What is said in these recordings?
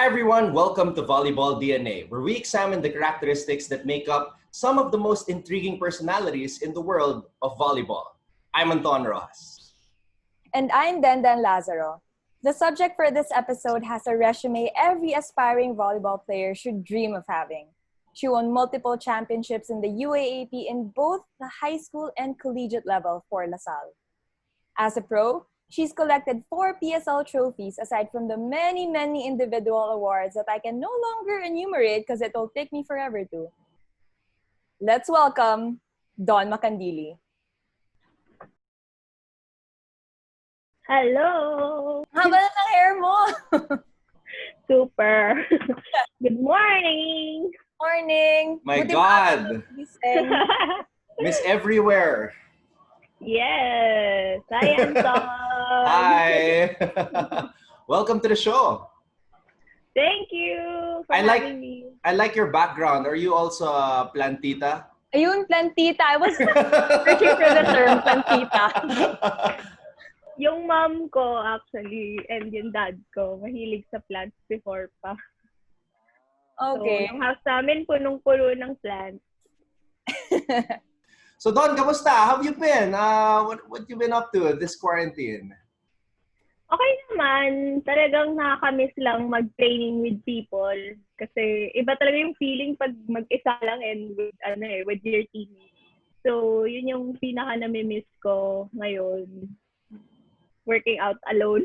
Hi everyone, welcome to Volleyball DNA, where we examine the characteristics that make up some of the most intriguing personalities in the world of volleyball. I'm Anton Rojas. And I'm Denden Lazaro. The subject for this episode has a resume every aspiring volleyball player should dream of having. She won multiple championships in the UAAP in both the high school and collegiate level for LaSalle. As a pro, she's collected 4 PSL trophies aside from the many individual awards that I can no longer enumerate because it will take me forever to. Let's welcome Dawn Macandili. Hello! Haba na ng hair mo! Super! Good morning! Morning! My Buti God! Miss Miss Everywhere! Yes! Hi, Anton! Hi! Welcome to the show! Thank you for having me. I like your background. Are you also a plantita? Ayun, plantita. I was searching for the term plantita. Yung mom ko actually and yung dad ko, mahilig sa plants before pa. Okay. So, yung house namin punong-puno ng plants. So Don, kamusta? How have you been? What you been up to this quarantine? Okay naman. Talagang nakakamiss lang mag-training with people. Kasi iba talaga yung feeling pag mag-isa lang and with your team. So, yun yung pinaka-namimiss ko ngayon. Working out alone.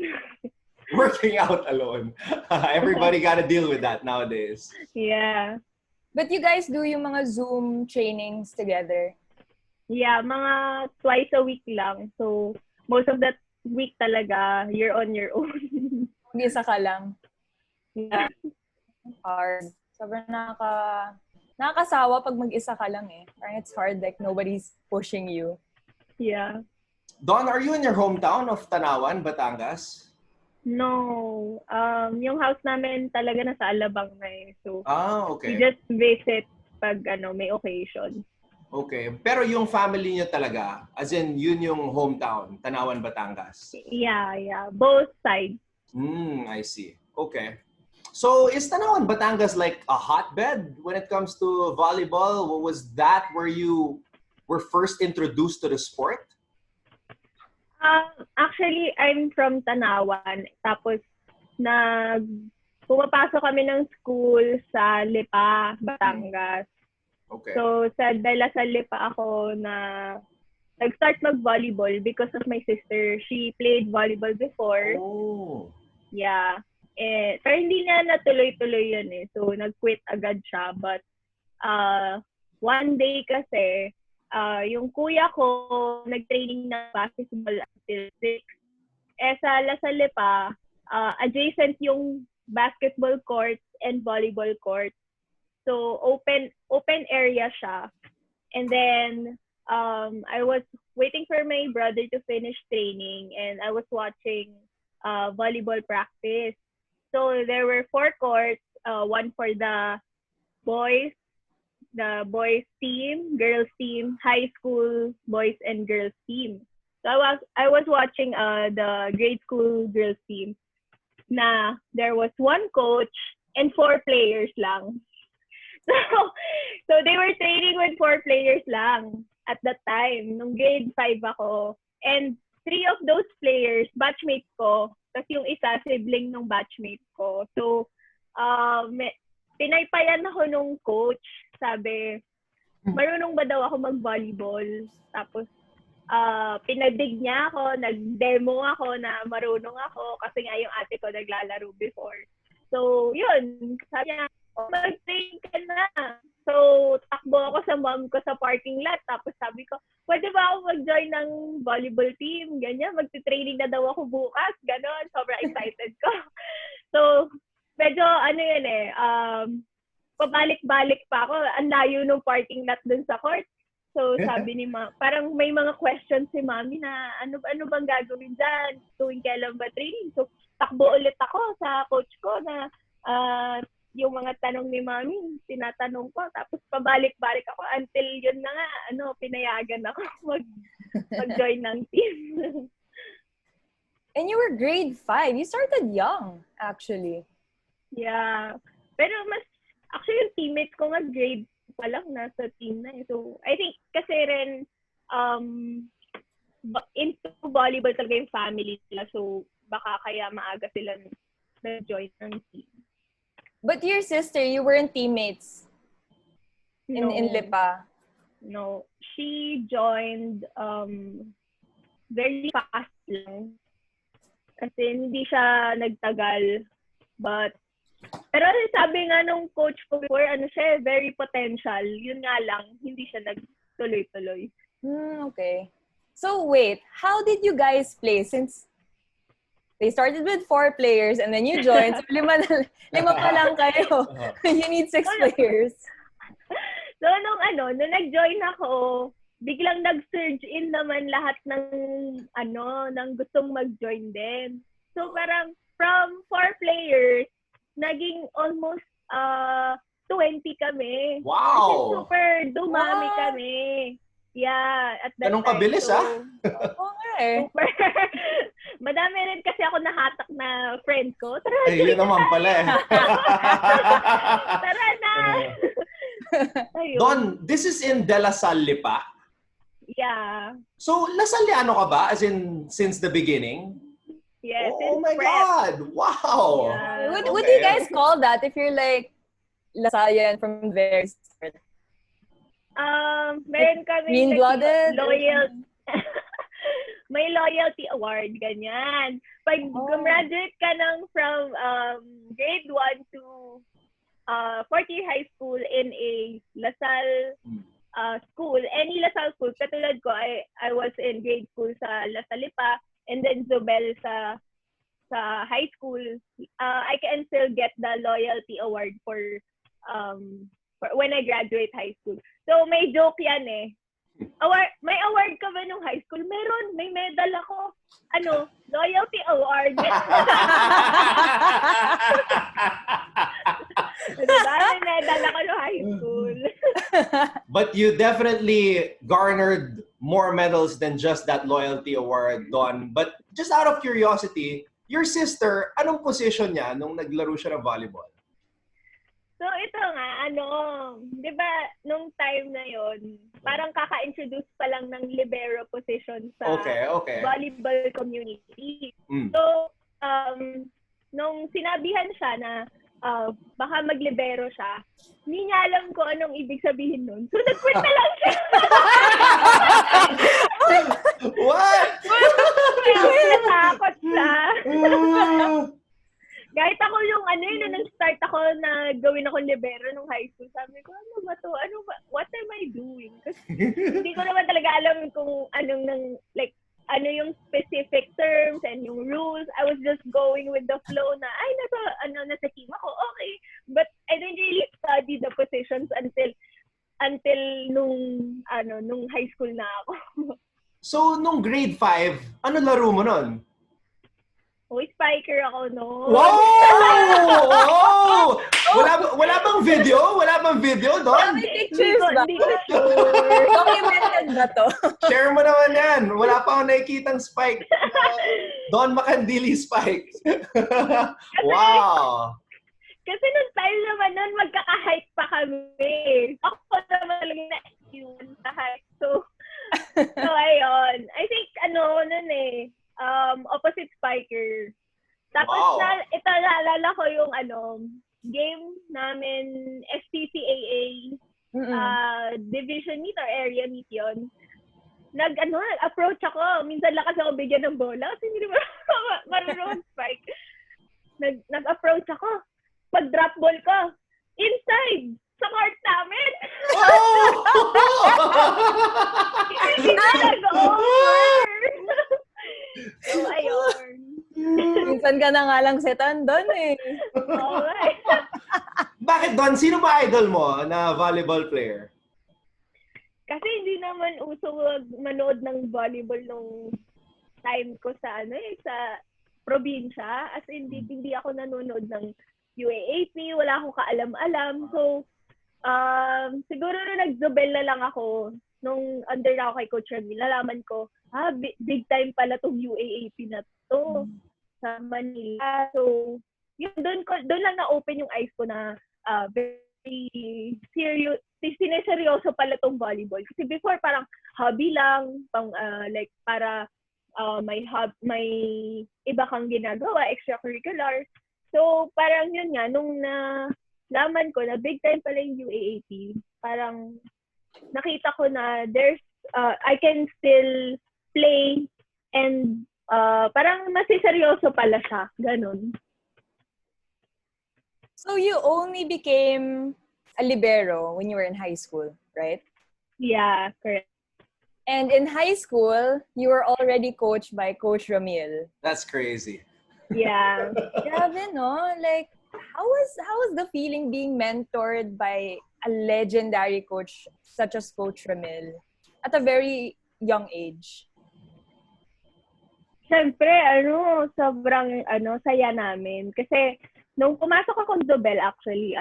Working out alone. Everybody got to deal with that nowadays. Yeah. But you guys do yung mga Zoom trainings together? Yeah, mga twice a week lang. So, most of that week talaga, you're on your own. Mag-isa ka lang. Yeah. Hard. Sobrang nakakasawa pag mag-isa ka lang eh. Parang it's hard, like nobody's pushing you. Yeah. Don, are you in your hometown of Tanawan, Batangas? No. Yung house namin talaga nasa Alabang na eh. So, okay. we just visit pag may occasion. Okay. Pero yung family niyo talaga, as in yun yung hometown, Tanawan, Batangas? Yeah. Both sides. I see. Okay. So is Tanawan, Batangas like a hotbed when it comes to volleyball? Was that where you were first introduced to the sport? Actually, I'm from Tanawan. Tapos, pumapasok kami ng school sa Lipa, Batangas. Okay. So, dahil sa Lipa ako na nag-start mag-volleyball because of my sister. She played volleyball before. Oh. Yeah. Pero hindi na natuloy-tuloy yun eh. So, nag-quit agad siya. But, one day kasi, yung kuya ko nag-training na basketball until 6. Sa Salle Lipa, adjacent yung basketball court and volleyball court. So, open area siya. And then, I was waiting for my brother to finish training and I was watching volleyball practice. So, there were 4 courts, one for the boys team, girls team, high school boys and girls team. So I was watching the grade school girls team. Na there was 1 coach and 4 players lang. So they were training with 4 players lang at that time. Nung grade 5 ako. And 3 of those players, batchmates ko. Kasi yung isa, sibling ng batchmate ko. So, pinaypayan ako nung coach. Sabi, marunong ba daw ako mag-volleyball? Tapos, pinadig niya ako, nag-demo ako na marunong ako kasi nga yung ate ko naglalaro before. So, yun. Sabi niya, mag-train ka na. So, takbo ako sa mom ko sa parking lot. Tapos sabi ko, pwede ba ako mag-join ng volleyball team? Ganyan, magti-training na daw ako bukas. Ganon, sobrang excited ko. So, medyo pabalik-balik pa ako. Ang layo ng parking lot dun sa court. So, sabi ni parang may mga questions si mami na ano bang gagawin dyan? Tuwing kailan ba training? So, takbo ulit ako sa coach ko na yung mga tanong ni mami, tinatanong ko. Tapos, pabalik-balik ako until yun na nga, pinayagan ako mag-join ng team. And you were grade 5. You started young, actually. Yeah. Pero actually yung teammates ko nga grade pa lang nasa team na eh. So, I think kasi rin, into volleyball talaga yung family nila. So, baka kaya maaga sila na-join ng team. But your sister, you weren't teammates in Lipa? No. She joined very fast lang. Kasi hindi siya nagtagal. Pero sabi nga nung coach ko before, siya, very potential. Yun nga lang, hindi siya nagtuloy-tuloy. Okay. So wait, how did you guys play? Since they started with 4 players and then you joined, so lima pa lang kayo. You need 6 players. So nung nag-join ako, biglang nag-surge in naman lahat ng gustong mag-join din. So parang from 4 players, naging almost 20 kami. Wow! Kasi super dumami kami. Yeah, at that Ganun time. kabilis, Okay. Super. Madami rin kasi ako nahatak na friend ko. Tara, Yun naman pala eh. Tara na! Don, this is in De La Salle Lipa? Yeah. So, Lasalliano ka ba? As in, since the beginning? Yes. Oh my prep. God! Wow! Yeah. What do you guys call that if you're like Lasallian from very start? Meron kami Green-blooded? may loyalty award, ganyan. Pag graduate ka from grade 1 to 4th year high school in a LaSalle school, any LaSalle school, katulad ko, I was in grade school sa La Salle Lipa, and then Zobel sa high school, I can still get the loyalty award for when I graduate high school. So may joke yan eh. May award ka ba nung high school? Meron, may medal ako. Loyalty award. Diba? May medal ako nung high school. But you definitely garnered more medals than just that loyalty award, Don. But just out of curiosity, your sister, anong position niya nung naglaro siya ng volleyball? So ito nga, di ba, nung time na yon, parang kaka-introduce pa lang ng Libero position sa volleyball community. So, nung sinabihan siya na baka mag-libero siya, hindi niya alam kung anong ibig sabihin nun. So, nag-quit na lang siya. What? Natakot siya. Kahit ako yung nung nag-start ako na gawin ako libero nung high school, sabi ko, ano ba to? What am I doing? Kasi hindi ko naman talaga alam kung ano yung specific terms and yung rules. I was just going with the flow na, nasa team ako, okay. But I didn't really study the positions until nung high school na ako. So, nung grade 5, ano laro mo nun? Spiker ako, no? Wow! Wala bang video? Wala bang video, Don? Pictures ba? Hindi ko sure. Documented ba to? Share mo naman yan. Wala pa akong nakikitang spike. Don Macandili spike. Wow! Kasi nung time naman nun, magkaka-height pa kami. Ako naman talaga na-iwan sa height. So ayun. I think, nun opposite spiker. Tapos, ito naalala ko yung game namin, STCAA, division meet or area meet yun. Nag-approach ako. Minsan lang kasi ako bigyan ng bola kasi hindi naman marunong spike. Nag-approach ako. Pag-drop ball ko, inside! Sa court namin! Oh! Hindi na nag-over! So, ayun. Minsan ka na nga lang setan doon eh. Okay. Bakit, Don? Sino ba idol mo na volleyball player? Kasi hindi naman uso manood ng volleyball nung time ko sa sa probinsya. As in, hindi ako nanonood ng UAAP. Wala akong kaalam-alam. So, siguro na nag-Zobel na lang ako nung under na ako kay Coach Remy. Nalaman ko, big time pala tong UAAP na to sa Manila. So, doon lang na-open yung eyes ko na very serious, sineseryoso pala tong volleyball. Kasi before parang hobby lang, like para may iba kang ginagawa, extracurricular. So parang yun nga, nung nalaman ko na big time pala yung UAAP, parang nakita ko na I can still play and parang masiseryoso pala siya. Ganun. So you only became a libero when you were in high school, right? Yeah, correct. And in high school, you were already coached by Coach Ramil. That's crazy. Yeah. Grabe, no? Like, how was the feeling being mentored by a legendary coach such as Coach Ramil at a very young age? Siyempre, sobrang saya namin. Kasi, nung pumasok akong Zobel, actually,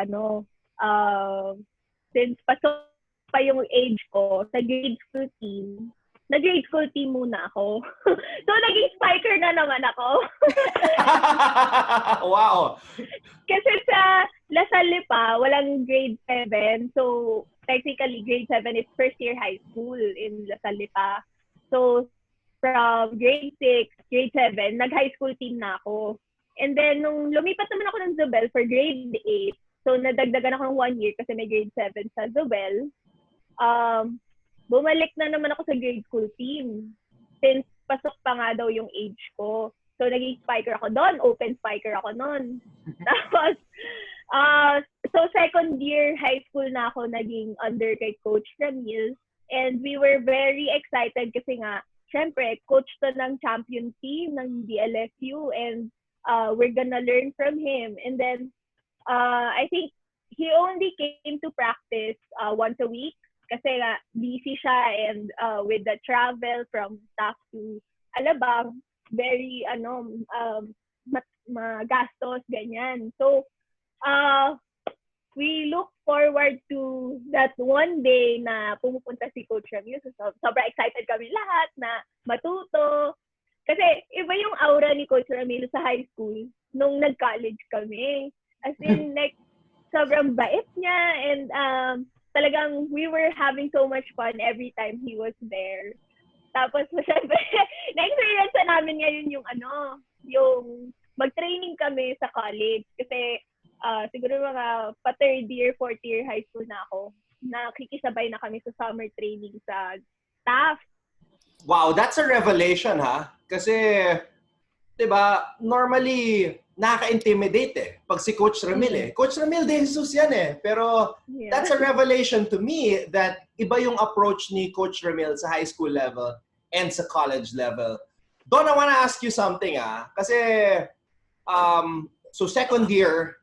since pasok pa yung age ko sa grade school team, nag-grade school team muna ako. So, naging spiker na naman ako. Wow! Kasi sa Salle Lipa, walang grade 7. So, technically, grade 7 is first year high school in Salle Lipa. So, from grade 6, grade 7, nag-high school team na ako. And then, nung lumipat naman ako ng Zobel for grade 8, so nadagdagan ako ng 1 year kasi may grade 7 sa Zobel, bumalik na naman ako sa grade school team. Since pasok pa nga daw yung age ko. So, naging spiker ako doon. Open spiker ako noon. Tapos, so second year high school na ako naging under kay Coach Ramil. And we were very excited kasi nga, syempre, coach to ng champion team ng DLFU and we're gonna learn from him. And then, I think he only came to practice once a week kasi nga busy siya and with the travel from Taft to Alabang, very magastos, ganyan. So, we look forward to that one day na pumupunta si Coach Ramil. So, sobrang excited kami lahat na matuto. Kasi iba yung aura ni Coach Ramil sa high school nung nag-college kami. As in, like, sobrang bait niya and talagang we were having so much fun every time he was there. Tapos, syempre, na-experience na namin ngayon yung mag-training kami sa college. Kasi siguro mga pa-third year, fourth year high school na ako. Nakikisabay na kami sa summer training sa Taft. Wow, that's a revelation, ha? Kasi, di ba, normally, nakaka-intimidate eh. Pag si Coach Ramil eh. Coach Ramil de Jesus yan eh. Pero that's a revelation to me that iba yung approach ni Coach Ramil sa high school level and sa college level. Don, I wanna ask you something Kasi, so second year,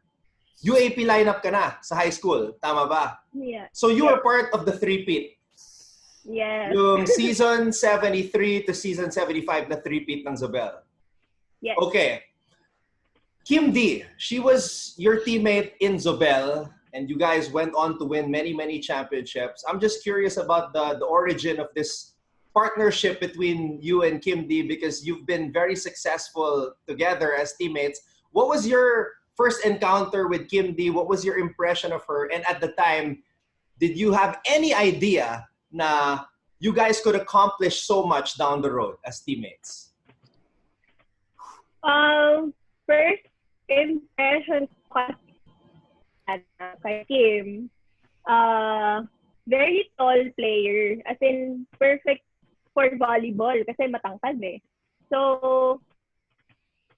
UAP lineup ka na sa high school. Tama ba? Yeah. So you were part of the three-peat. Yes. Yung season 73 to season 75 na three-peat ng Zobel. Yes. Okay. Kim D, she was your teammate in Zobel, and you guys went on to win many, many championships. I'm just curious about the origin of this partnership between you and Kim D because you've been very successful together as teammates. What was your first encounter with Kim D? What was your impression of her? And at the time, did you have any idea na you guys could accomplish so much down the road as teammates? First impression ko kay Kim, very tall player, as in perfect for volleyball kasi matangkad eh. So,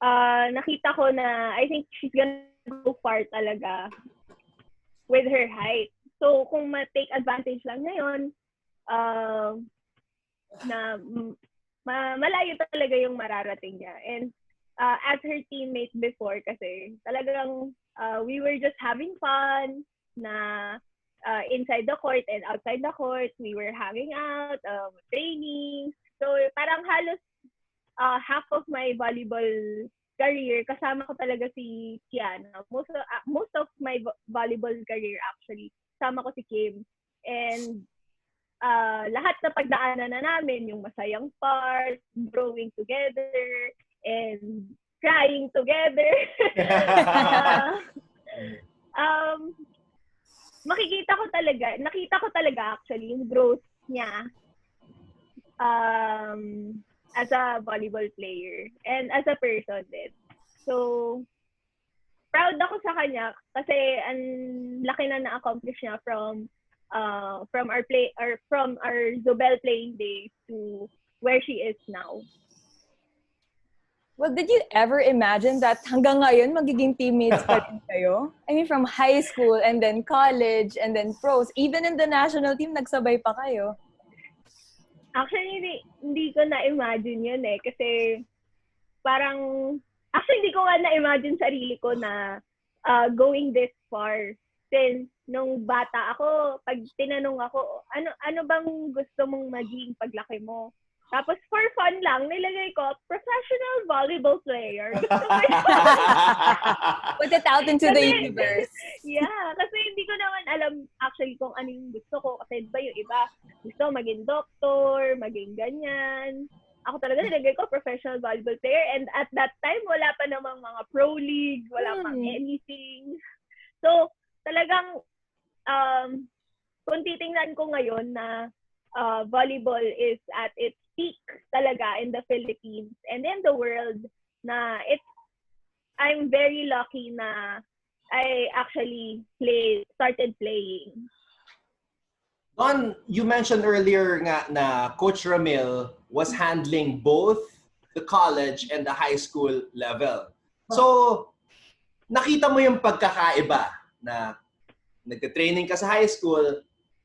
nakita ko na I think she's gonna go far talaga with her height. So, kung ma-take advantage lang ngayon, na malayo talaga yung mararating niya. And as her teammate before kasi talagang we were just having fun na inside the court and outside the court. We were hanging out, training. So parang halos half of my volleyball career kasama ko talaga si Kiana. Most of my volleyball career actually kasama ko si Kim. And lahat na pagdaanan na namin, yung masayang part, growing together, and crying together. Nakita ko talaga actually yung growth niya as a volleyball player and as a person din. So, proud ako sa kanya kasi ang laki na na-accomplish niya from our Zobel playing days to where she is now. Well, did you ever imagine that hanggang ngayon magiging teammates pa rin kayo? I mean, from high school and then college and then pros, even in the national team, nagsabay pa kayo. Actually, hindi ko na-imagine yun eh. Kasi parang, actually, hindi ko nga na-imagine sarili ko na going this far. Since nung bata ako, pag tinanong ako, ano bang gusto mong maging paglaki mo? Tapos for fun lang, nilagay ko, professional volleyball player. Put it out into the universe. Yeah, kasi hindi ko naman alam actually kung ano yung gusto ko. Kasi ba yung iba, gusto maging doctor, maging ganyan. Ako talaga nilagay ko professional volleyball player. And at that time, wala pa namang mga pro league, wala pang anything. So, talagang, kung titingnan ko ngayon na volleyball is at its peak talaga in the Philippines and in the world, na I'm very lucky na I actually started playing. Don, you mentioned earlier nga na Coach Ramil was handling both the college and the high school level. So, nakita mo yung pagkakaiba na nagka-training ka sa high school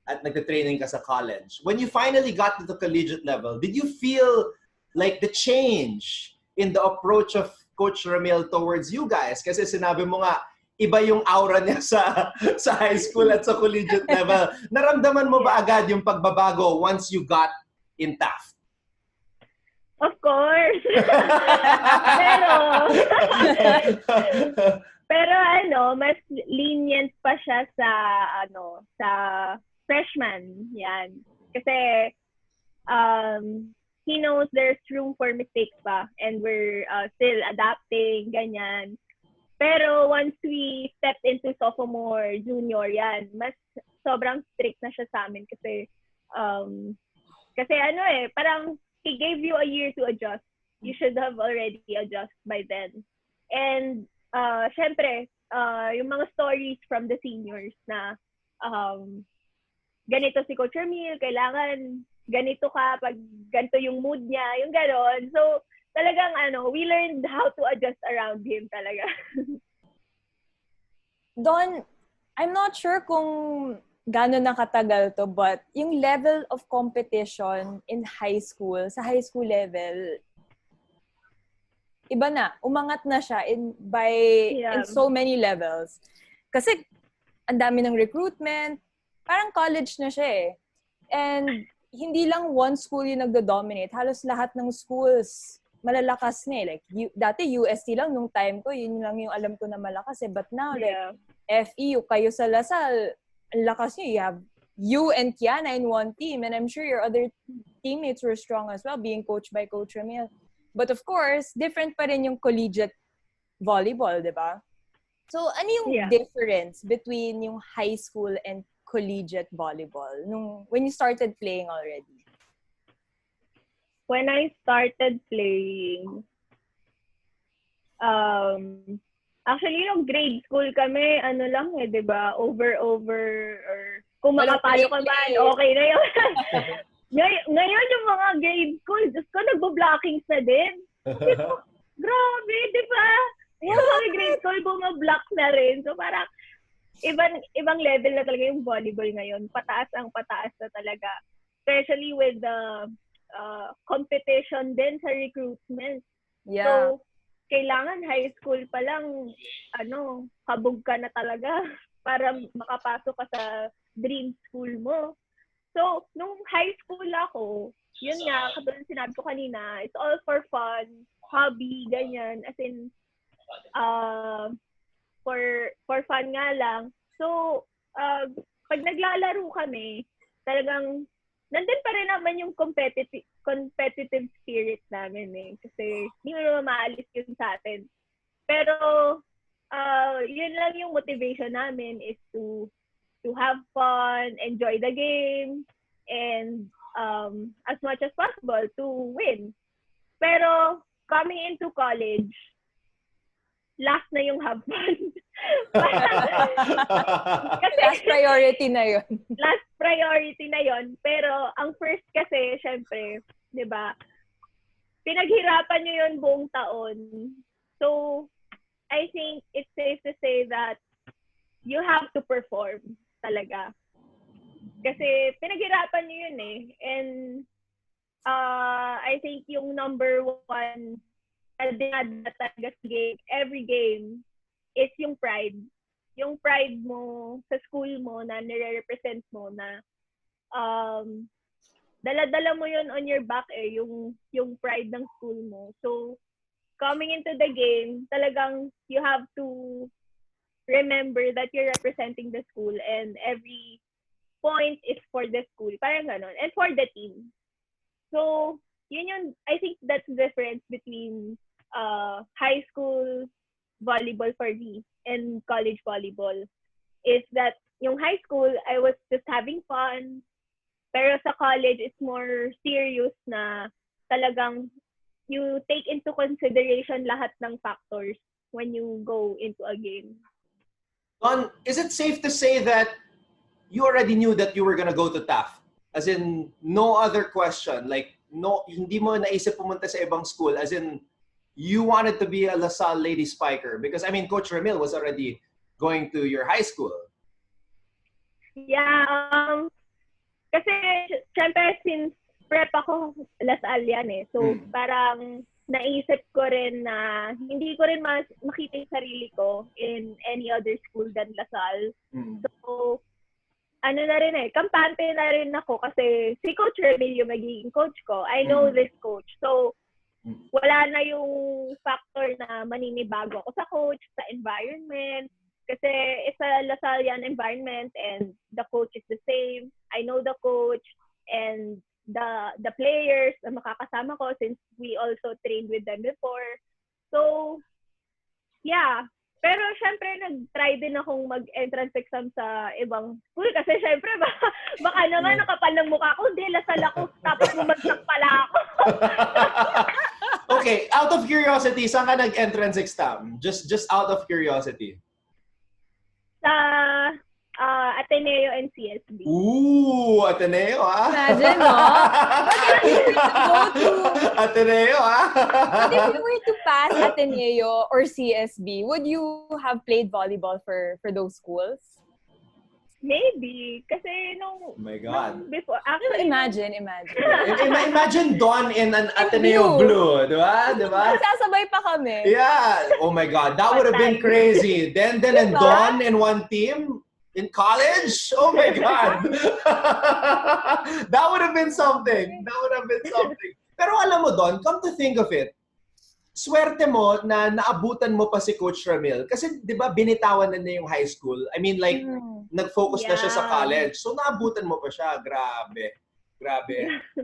at nagka-training ka sa college. When you finally got to the collegiate level, did you feel like the change in the approach of Coach Ramil towards you guys? Kasi sinabi mo nga, iba yung aura niya sa high school at sa collegiate level. Naramdaman mo ba agad yung pagbabago once you got in Taft? Of course. pero mas lenient pa siya sa freshman. Yan. Kasi he knows there's room for mistakes pa and we're still adapting, ganyan. Pero once we stepped into sophomore, junior, yan, mas sobrang strict na siya sa amin kasi parang he gave you a year to adjust. You should have already adjusted by then. And syempre, yung mga stories from the seniors na ganito si Coach Ramil, kailangan ganito ka pag ganito yung mood niya, yung gano'n. So, talagang we learned how to adjust around him talaga. Don, I'm not sure kung gano'n nakatagal to, but yung level of competition in high school, sa high school level, iba na. Umangat na siya in so many levels. Kasi, ang dami ng recruitment, parang college na siya eh. And hindi lang one school yung nagdo-dominate. Halos lahat ng schools malalakas na eh. Like, dati UST lang nung time ko, yun lang yung alam ko na malakas eh. But now, like, FEU, kayo sa Lasal, ang lakas nyo. You have you and Kiana in one team. And I'm sure your other teammates were strong as well, being coached by Coach Ramil. But of course, different pa rin yung collegiate volleyball, di ba? So, ano yung difference between yung high school and collegiate volleyball when you started playing already? When I started playing, actually, yung grade school kami, lang di ba? Over, or kung makapalo ka man, okay na yun. Ngayon yung mga grade school, Diyos ko, nagbo-blockings na din. Grabe, di ba? Yung mga grade school, bumablock na rin. So, parang, ibang level na talaga yung volleyball ngayon. Pataas na talaga. Especially with the competition din sa recruitment. Yeah. So, kailangan high school pa lang, kabog ka na talaga para makapasok ka sa dream school mo. So, nung high school ako, yun nga, katulad sinabi ko kanina, it's all for fun, hobby, ganyan. As in, for fun nga lang. So, pag naglalaro kami, talagang nandun pa rin naman yung competitive spirit namin. amin eh. Kasi hindi mo naman maalis yun sa atin. Pero, yun lang yung motivation namin is to have fun, enjoy the game, and as much as possible to win. Pero, coming into college, last na yung have fun. Kasi last priority na yun. Last priority na yun. Pero, ang first kasi, syempre, di ba, pinaghirapan nyo yun buong taon. So, I think it's safe to say that you have to perform talaga. Kasi pinaghirapan nyo yun eh. And I think yung number one na dinadala talaga sa game, every game, is yung pride. Yung pride mo sa school mo na nire-represent mo na dala-dala mo yun on your back eh, yung pride ng school mo. So, coming into the game, talagang you have to remember that you're representing the school and every point is for the school. Parang ganon. And for the team. So, yun yung, I think that's the difference between high school volleyball for me and college volleyball. Is that yung high school, I was just having fun. Pero sa college, it's more serious na talagang you take into consideration lahat ng factors when you go into a game. Don, is it safe to say that you already knew that you were gonna go to Taft? As in, no other question. Like, no, hindi mo naisip pumunta sa ibang school. As in, you wanted to be a LaSalle lady spiker. Because, I mean, Coach Ramil was already going to your high school. Yeah, kasi, syempre, since prep ako, LaSalle yan eh. So, parang naisip ko rin na hindi ko rin makita yung sarili ko in any other school than LaSalle. So, ano na rin eh, kampante na rin ako kasi si Coach Ramil yung magiging coach ko. I know this coach. So, wala na yung factor na maninibago ako sa coach, sa environment. Kasi it's a LaSallian environment and the coach is the same. I know the coach and the players na makakasama ko since we also trained with them before. So, yeah. Pero syempre, nag-try din akong mag-entrance exam sa ibang school kasi syempre, baka naman nakapal ng mukha ko, hindi, LaSalle ako, tapos bumagsak pala ako. Okay, out of curiosity, saan ka nag-entrance exam? Just out of curiosity. Sa Ateneo and CSB. Ooh, Ateneo, ah. Imagine, no? But if you were to go to... Ateneo, ah. But if you were to pass Ateneo or CSB, would you have played volleyball for those schools? Maybe. Kasi nung... Oh my God. Nung before, actually... Imagine. Imagine Don in an Ateneo blue, di ba? Sasabay pa kami. Yeah. Oh my God, that would have been crazy. Denden and Don in one team in college? Oh my God. That would have been something. Pero alam mo, Don, come to think of it, swerte mo na naabutan mo pa si Coach Ramil. Kasi, di ba, binitawan na niya yung high school. I mean, like, nag-focus na siya sa college. So, naabutan mo pa siya. Grabe.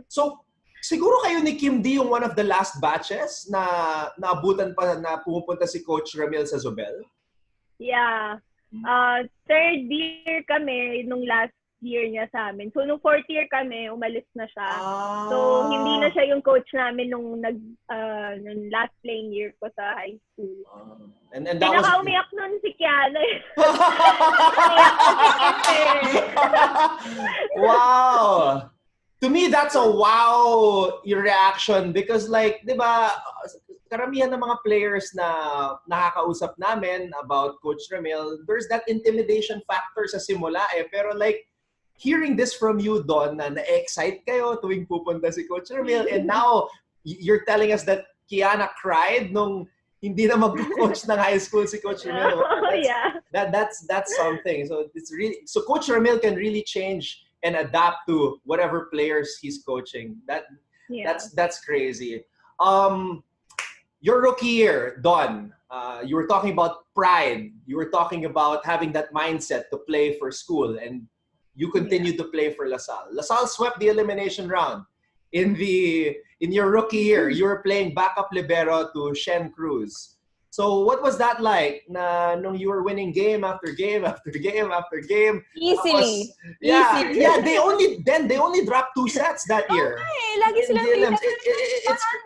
So, siguro kayo ni Kim D yung one of the last batches na naabutan pa na pumupunta si Coach Ramil sa Zobel? Yeah. Third year kami nung last year niya sa amin. So, nung fourth year kami, umalis na siya. So, hindi na siya yung coach namin nung nung last playing year ko sa high school. And that was... Pinaka-umiyak nun si Kiana. Wow! To me, that's a wow reaction because like, di ba, karamihan ng mga players na nakakausap namin about Coach Ramil, there's that intimidation factor sa simula eh. Pero like, hearing this from you, Don, na na-excite kayo tuwing pupunta si Coach Ramil and now you're telling us that Kiana cried nung hindi na mag-coach ng high school si Coach Ramil. That's something. So it's really, so Coach Ramil can really change and adapt to whatever players he's coaching. That's crazy. Your rookie year, Don, you were talking about pride. You were talking about having that mindset to play for school, and you continued to play for LaSalle. LaSalle swept the elimination round in the in your rookie year, you were playing backup libero to Shen Cruz. So what was that like na nung you were winning game after game after game after game? Easily. Tapos, yeah, Easily. yeah, they only dropped 2 sets that year. Lagi In silang DLMs.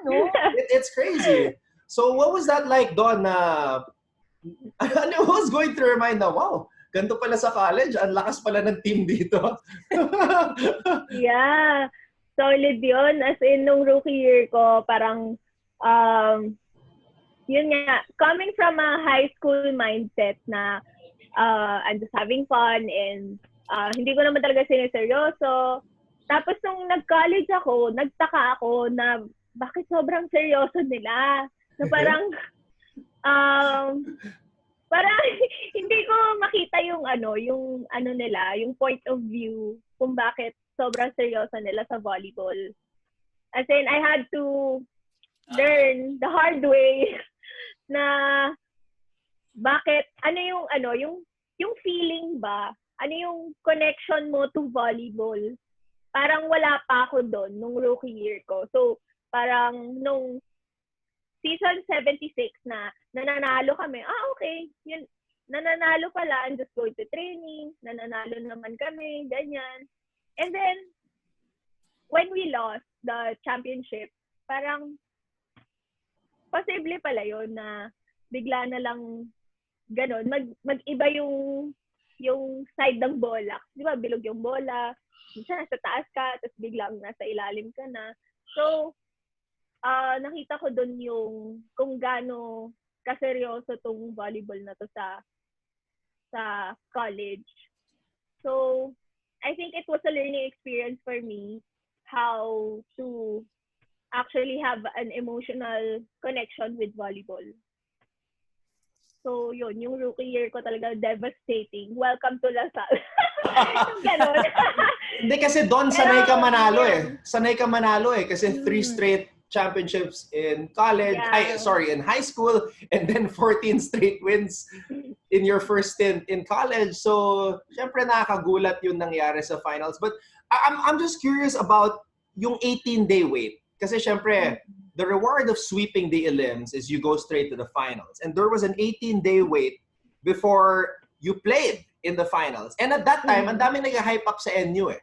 no? It's crazy. So what was that like doon na ano was going through your mind na, wow, ganito pala sa college, ang lakas pala ng team dito. Yeah. Solid yun. As in, nung rookie year ko, parang, yun nga, coming from a high school mindset na I'm just having fun and hindi ko naman talaga sineseryoso. Tapos nung nag-college ako, nagtaka ako na bakit sobrang seryoso nila. Na parang, parang hindi ko makita yung nila, yung point of view kung bakit sobrang seryoso nila sa volleyball. As in, I had to learn the hard way na bakit, yung feeling ba, ano yung connection mo to volleyball. Parang wala pa ako doon nung rookie year ko. So, parang nung season 76 na nananalo kami, okay, yun, nananalo pala, I'm just going to training, nananalo naman kami, ganyan. And then, when we lost the championship, parang posible pala yun na bigla na lang ganon, mag-iba yung side ng bola. Di ba, bilog yung bola, minsan nasa taas ka, tapos biglang nasa ilalim ka na. So, nakita ko doon yung kung gaano kaseryoso tong volleyball na to sa college. So, I think it was a learning experience for me how to actually have an emotional connection with volleyball. So, yun, yung rookie year ko talaga devastating. Welcome to Salle. Ganon. Hindi kasi doon sanay ka manalo eh. Sanay ka manalo eh kasi 3 straight championships in college, in high school, and then 14 straight wins in your first stint in college. So, syempre nakakagulat yung nangyari sa finals. But I'm just curious about yung 18-day wait. Kasi syempre, the reward of sweeping the elims is you go straight to the finals. And there was an 18-day wait before you played in the finals. And at that time, ang dami nag-hype up sa NU eh.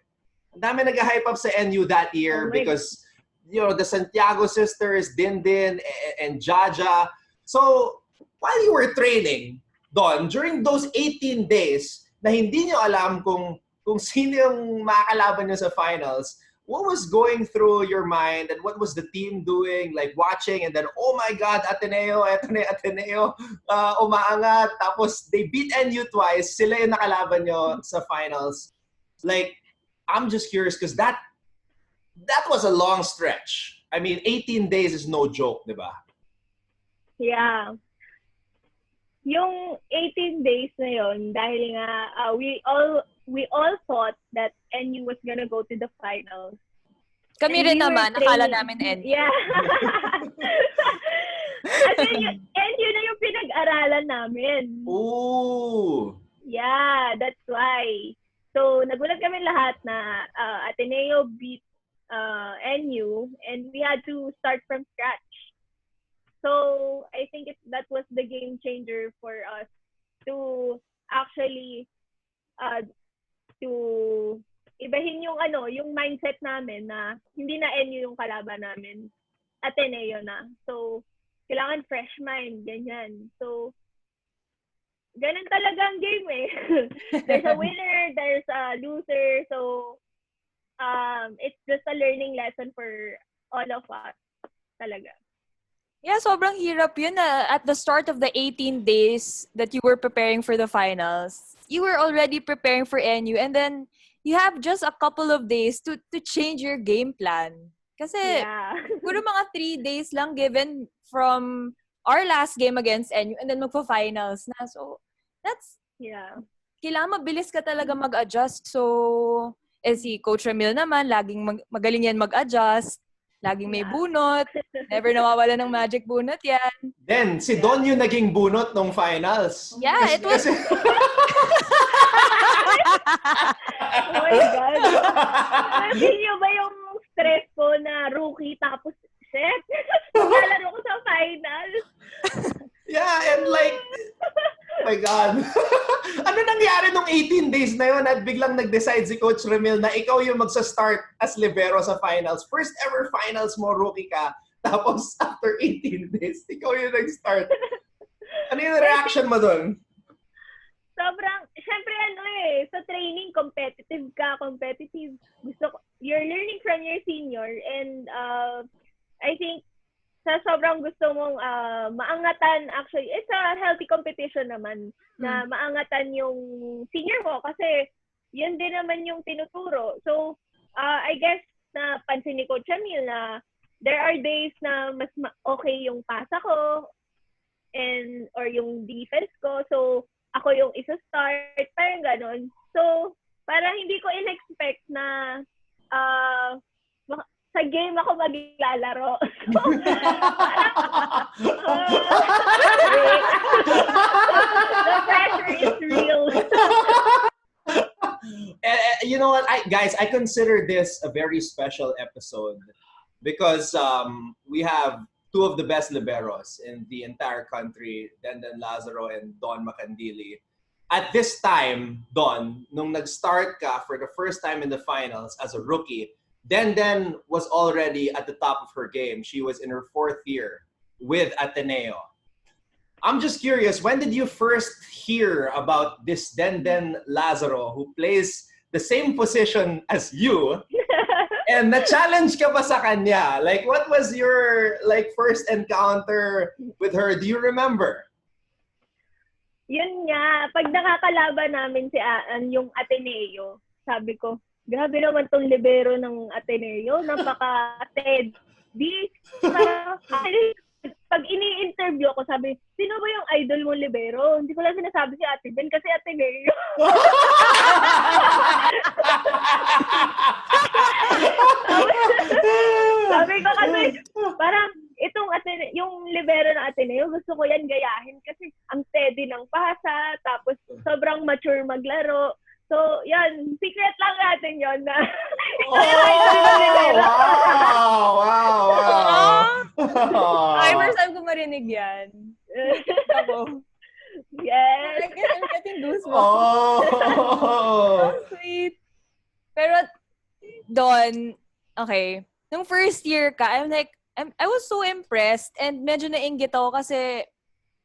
Ang dami nag-hype up sa NU that year because the Santiago sisters, Denden and Jaja. So, while you were training, Don, during those 18 days na hindi nyo alam kung sino yung makakalaban nyo sa finals, what was going through your mind and what was the team doing, like watching and then, oh my God, Ateneo, umaangat. Tapos, they beat NU twice. Sila yung nakalaban nyo sa finals. Like, I'm just curious because that was a long stretch. I mean, 18 days is no joke, di ba? Yeah. Yung 18 days na yun, dahil nga we all thought that NU was gonna go to the finals. Kami rin naman, nakala namin NU. Yeah. Kasi NU na yung pinag-aralan namin. Ooh. Yeah, that's why. So, nagulat kami lahat na Ateneo beat NU and we had to start from scratch. So, I think that was the game changer for us to actually to ibahin yung mindset namin na hindi na NU yung kalaban namin, Ateneo na. So, kailangan fresh mind, ganyan. So, ganun talaga ang game eh. There's a winner, there's a loser. So, it's just a learning lesson for all of us talaga. Yeah, sobrang hirap yun. At the start of the 18 days that you were preparing for the finals, you were already preparing for NU and then you have just a couple of days to change your game plan. Kasi puro mga 3 days lang given from our last game against NU and then magpa-finals na. So, that's, kailangan mabilis ka talaga mag-adjust. So, si Coach Ramil naman, laging magaling yan mag-adjust. Laging may bunot. Never nawawala ng magic bunot yan. Then, si Don yung naging bunot nung finals. Yeah, it was... Oh my God. Sabi niyo ba yung stress ko na rookie tapos, shit, maglalaro ko sa final. Yeah, and like, oh my God. Ano nangyari nung 18 days na yun at biglang nag-decide si Coach Ramil na ikaw yung magsa-start as libero sa finals? First ever finals mo, rookie ka. Tapos after 18 days, ikaw yung nag-start. Ano yung reaction mo dun? Sobrang, syempre sa training, competitive. You're learning from your senior and I think sa sobrang gusto mong maangatan, actually, it's a healthy competition naman na maangatan yung senior mo kasi yun din naman yung tinuturo. So, I guess na pansin ni Coach Emil na there are days na mas okay yung pasa ko or yung defense ko. So, ako yung isa-start, parang ganon. So, parang hindi ko in-expect na sa game ako maglalaro. So, the pressure is real. You know what, guys, I consider this a very special episode because we have two of the best liberos in the entire country, Denden and Don Macandili. At this time, Don, nung nag-start ka for the first time in the finals as a rookie, Denden was already at the top of her game. She was in her 4th year with Ateneo. I'm just curious, when did you first hear about this Denden Lazaro who plays the same position as you? And na-challenge ka ba sa kanya? Like, what was your first encounter with her? Do you remember? Yun nga, pag nakakalaban namin yung Ateneo, sabi ko, grabe naman tong libero ng Ateneo, napaka-steady. Pag ini-interview ko, sabi, sino ba yung idol mo libero? Hindi ko lang sinasabi si Ate Ben kasi Ateneo. Sabi ko kasi, parang itong yung libero ng Ateneo, gusto ko yan gayahin kasi ang steady ng pasa, tapos sobrang mature maglaro. So, yan. Secret lang natin yun na Wow! Ay, first time ko marinig yan. Ako. Yes. I'm getting goosebumps. Oh! So sweet. Pero, Don, okay. Nung first year ka, I was so impressed and medyo nainggit ako kasi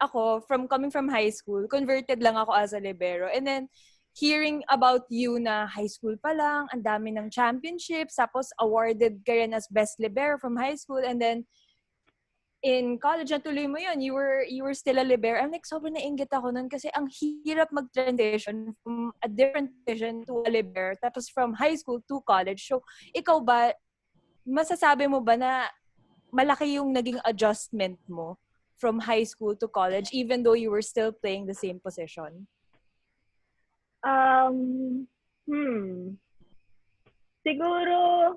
ako, coming from high school, converted lang ako as a libero. And then, hearing about you na high school pa lang, ang dami ng championships, tapos awarded ka rin as best libero from high school, and then in college, natuloy mo yun, you were still a libero. I'm like, sobrang nainggit ako nun kasi ang hirap mag-transition from a different position to a libero, tapos from high school to college. So, ikaw ba, masasabi mo ba na malaki yung naging adjustment mo from high school to college, even though you were still playing the same position? Siguro,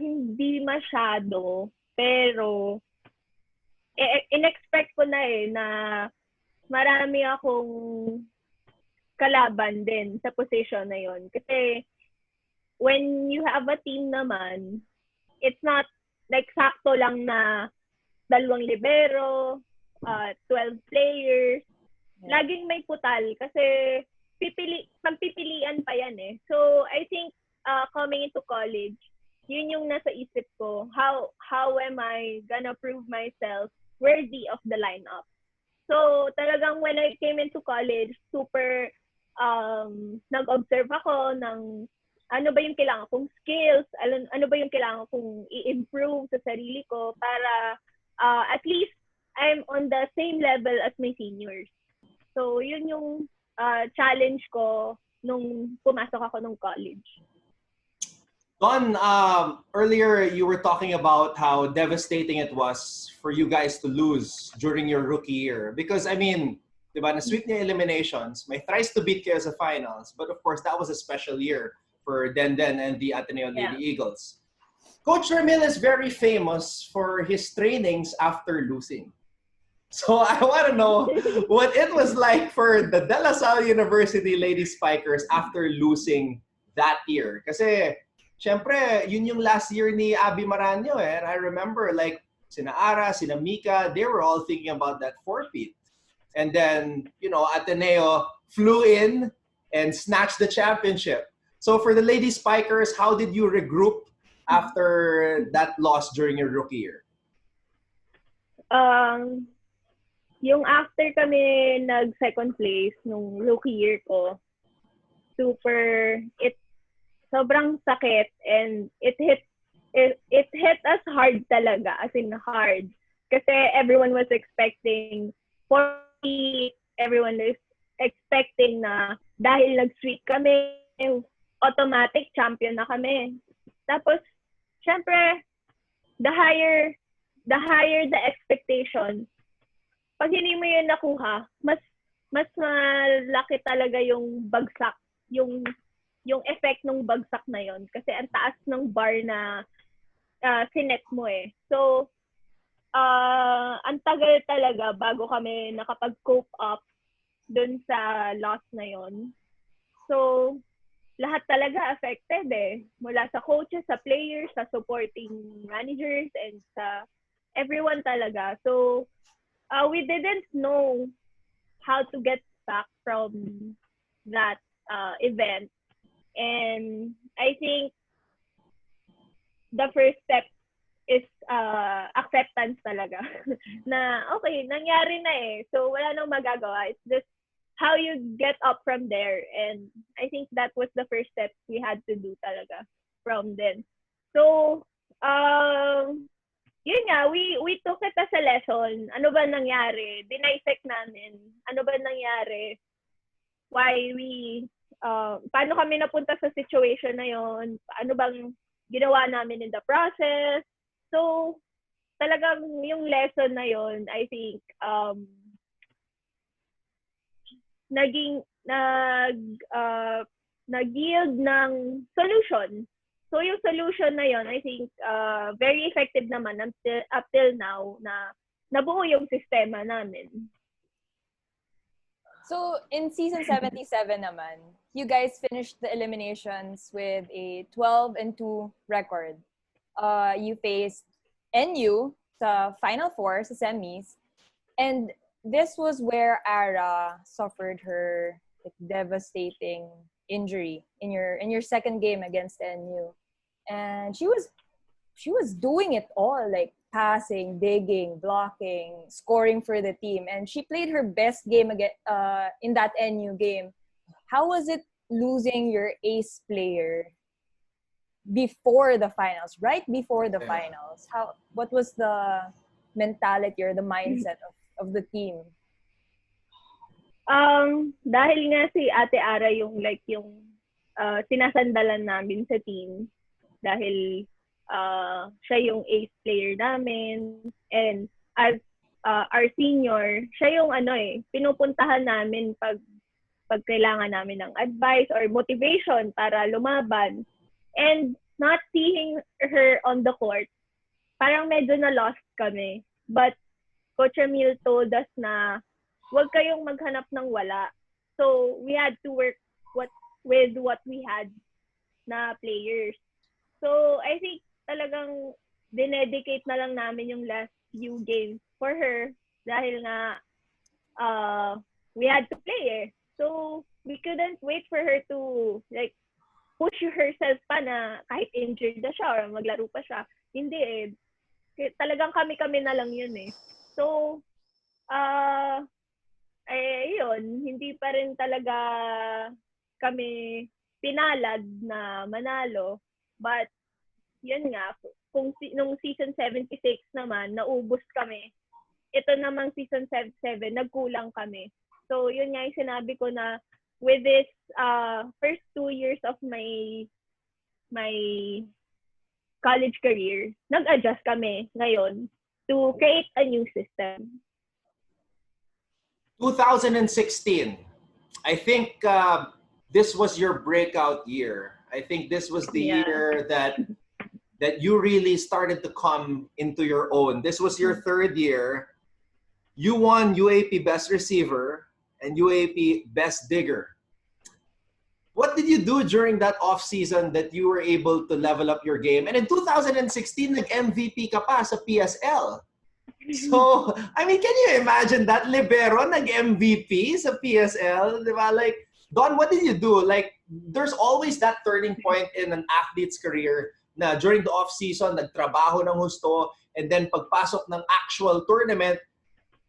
hindi masyado, pero in-expect ko na na marami akong kalaban din sa position na yon. Kasi when you have a team naman, it's not like sakto lang na 2 libero, 12 players. Laging may putal kasi pagpipilian pa yan eh. So, I think coming into college, yun yung nasa isip ko. How am I gonna prove myself worthy of the lineup? So, talagang when I came into college, super nag-observe ako ng ano ba yung kailangan kong skills, ano ba yung kailangan kong i-improve sa sarili ko para at least I'm on the same level as my seniors. So, yun yung challenge ko nung pumasok ako ng college. Don, earlier you were talking about how devastating it was for you guys to lose during your rookie year. Because, I mean, diba, na-sweep niya eliminations, may thrice to beat kayo sa finals. But of course, that was a special year for Denden and the Ateneo Lady Eagles. Coach Ramil is very famous for his trainings after losing. So I want to know what it was like for the De La Salle University Lady Spikers after losing that year. Kasi syempre, yun yung last year ni Abby Maranyo eh. And I remember like sina Ara, sina Mika, they were all thinking about that forfeit. And then, Ateneo flew in and snatched the championship. So for the Lady Spikers, how did you regroup after that loss during your rookie year? Yung after kami nag-second place nung rookie year ko, sobrang sakit, and it hit us hard talaga, as in hard. Kasi everyone was expecting 40, everyone is expecting na dahil nag-sweep kami, automatic champion na kami. Tapos, syempre, the higher the expectation, pag hindi mo yun nakuha, mas malaki talaga yung bagsak, yung effect ng bagsak na yon, kasi ang taas ng bar na sinet mo eh. So, ang tagal talaga bago kami nakapag-cope up dun sa loss na yon. So, lahat talaga affected eh. Mula sa coaches, sa players, sa supporting managers, and sa everyone talaga. So, we didn't know how to get back from that event. And I think the first step is acceptance talaga. Na okay, nangyari na eh. So wala nang magagawa. It's just how you get up from there. And I think that was the first step we had to do talaga from then. So yun nga, we took it as a lesson. Ano ba nangyari? Dinisect namin. Ano ba nangyari? Why we paano kami napunta sa situation na yon? Ano bang ginawa namin in the process? So, talagang yung lesson na yon, I think, nag-yield ng solution. So, yung solution na yon, I think, very effective naman up till now na nabuo yung sistema namin. So, in season 77 naman, you guys finished the eliminations with a 12-2 record. You faced NU sa Final Four, sa semis, and this was where Ara suffered her devastating injury in your second game against NU, and she was doing it all, like passing, digging, blocking, scoring for the team. And she played her best game again in that NU game. How was it losing your ace player before the finals, right before the finals? What was the mentality or the mindset of the team? Dahil nga si Ate Ara yung sinasandalan namin sa team, dahil siya yung ace player namin, and as our senior, siya yung pinupuntahan namin pag kailangan namin ng advice or motivation para lumaban. And not seeing her on the court, parang medyo na-lost kami. But Coach Emil told us na huwag kayong maghanap ng wala. So we had to work with what we had na players. So I think talagang dinedicate na lang namin yung last few games for her, dahil nga we had to play eh. So we couldn't wait for her to push herself pa na kahit injured na siya or maglaro pa siya. Hindi eh. Talagang kami na lang yun eh. So yun, hindi pa rin talaga kami pinalad na manalo. But yun nga, kung nung season 76 naman, naubos kami. Ito namang season 77, nagkulang kami. So, yun nga yung sinabi ko na with this first 2 years of my college career, nag-adjust kami ngayon to create a new system. 2016, I think this was your breakout year. I think this was the year that you really started to come into your own. This was your third year. You won UAP Best Receiver and UAP Best Digger. What did you do during that off-season that you were able to level up your game? And in 2016, nag-MVP ka pa sa PSL. So, I mean, can you imagine that? Libero, nag-MVP sa PSL? Di ba? Like, Don, what did you do? Like, there's always that turning point in an athlete's career na during the off-season, nagtrabaho ng husto, and then pagpasok ng actual tournament,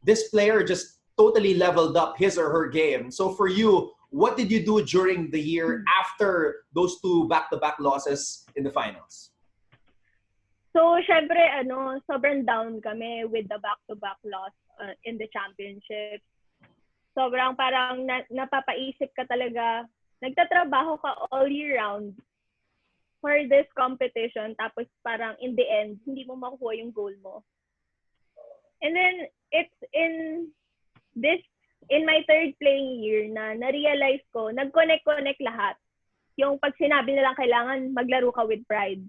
this player just totally leveled up his or her game. So for you, what did you do during the year after those two back-to-back losses in the finals? So, syempre, sobrang down kami with the back-to-back loss in the championship. Sobrang parang napapaisip ka talaga, nagtatrabaho ka all year round for this competition, tapos parang in the end, hindi mo makuha yung goal mo. And then, it's in my third playing year na na-realize ko, nag-connect lahat. Yung pag sinabi nilang kailangan maglaro ka with pride.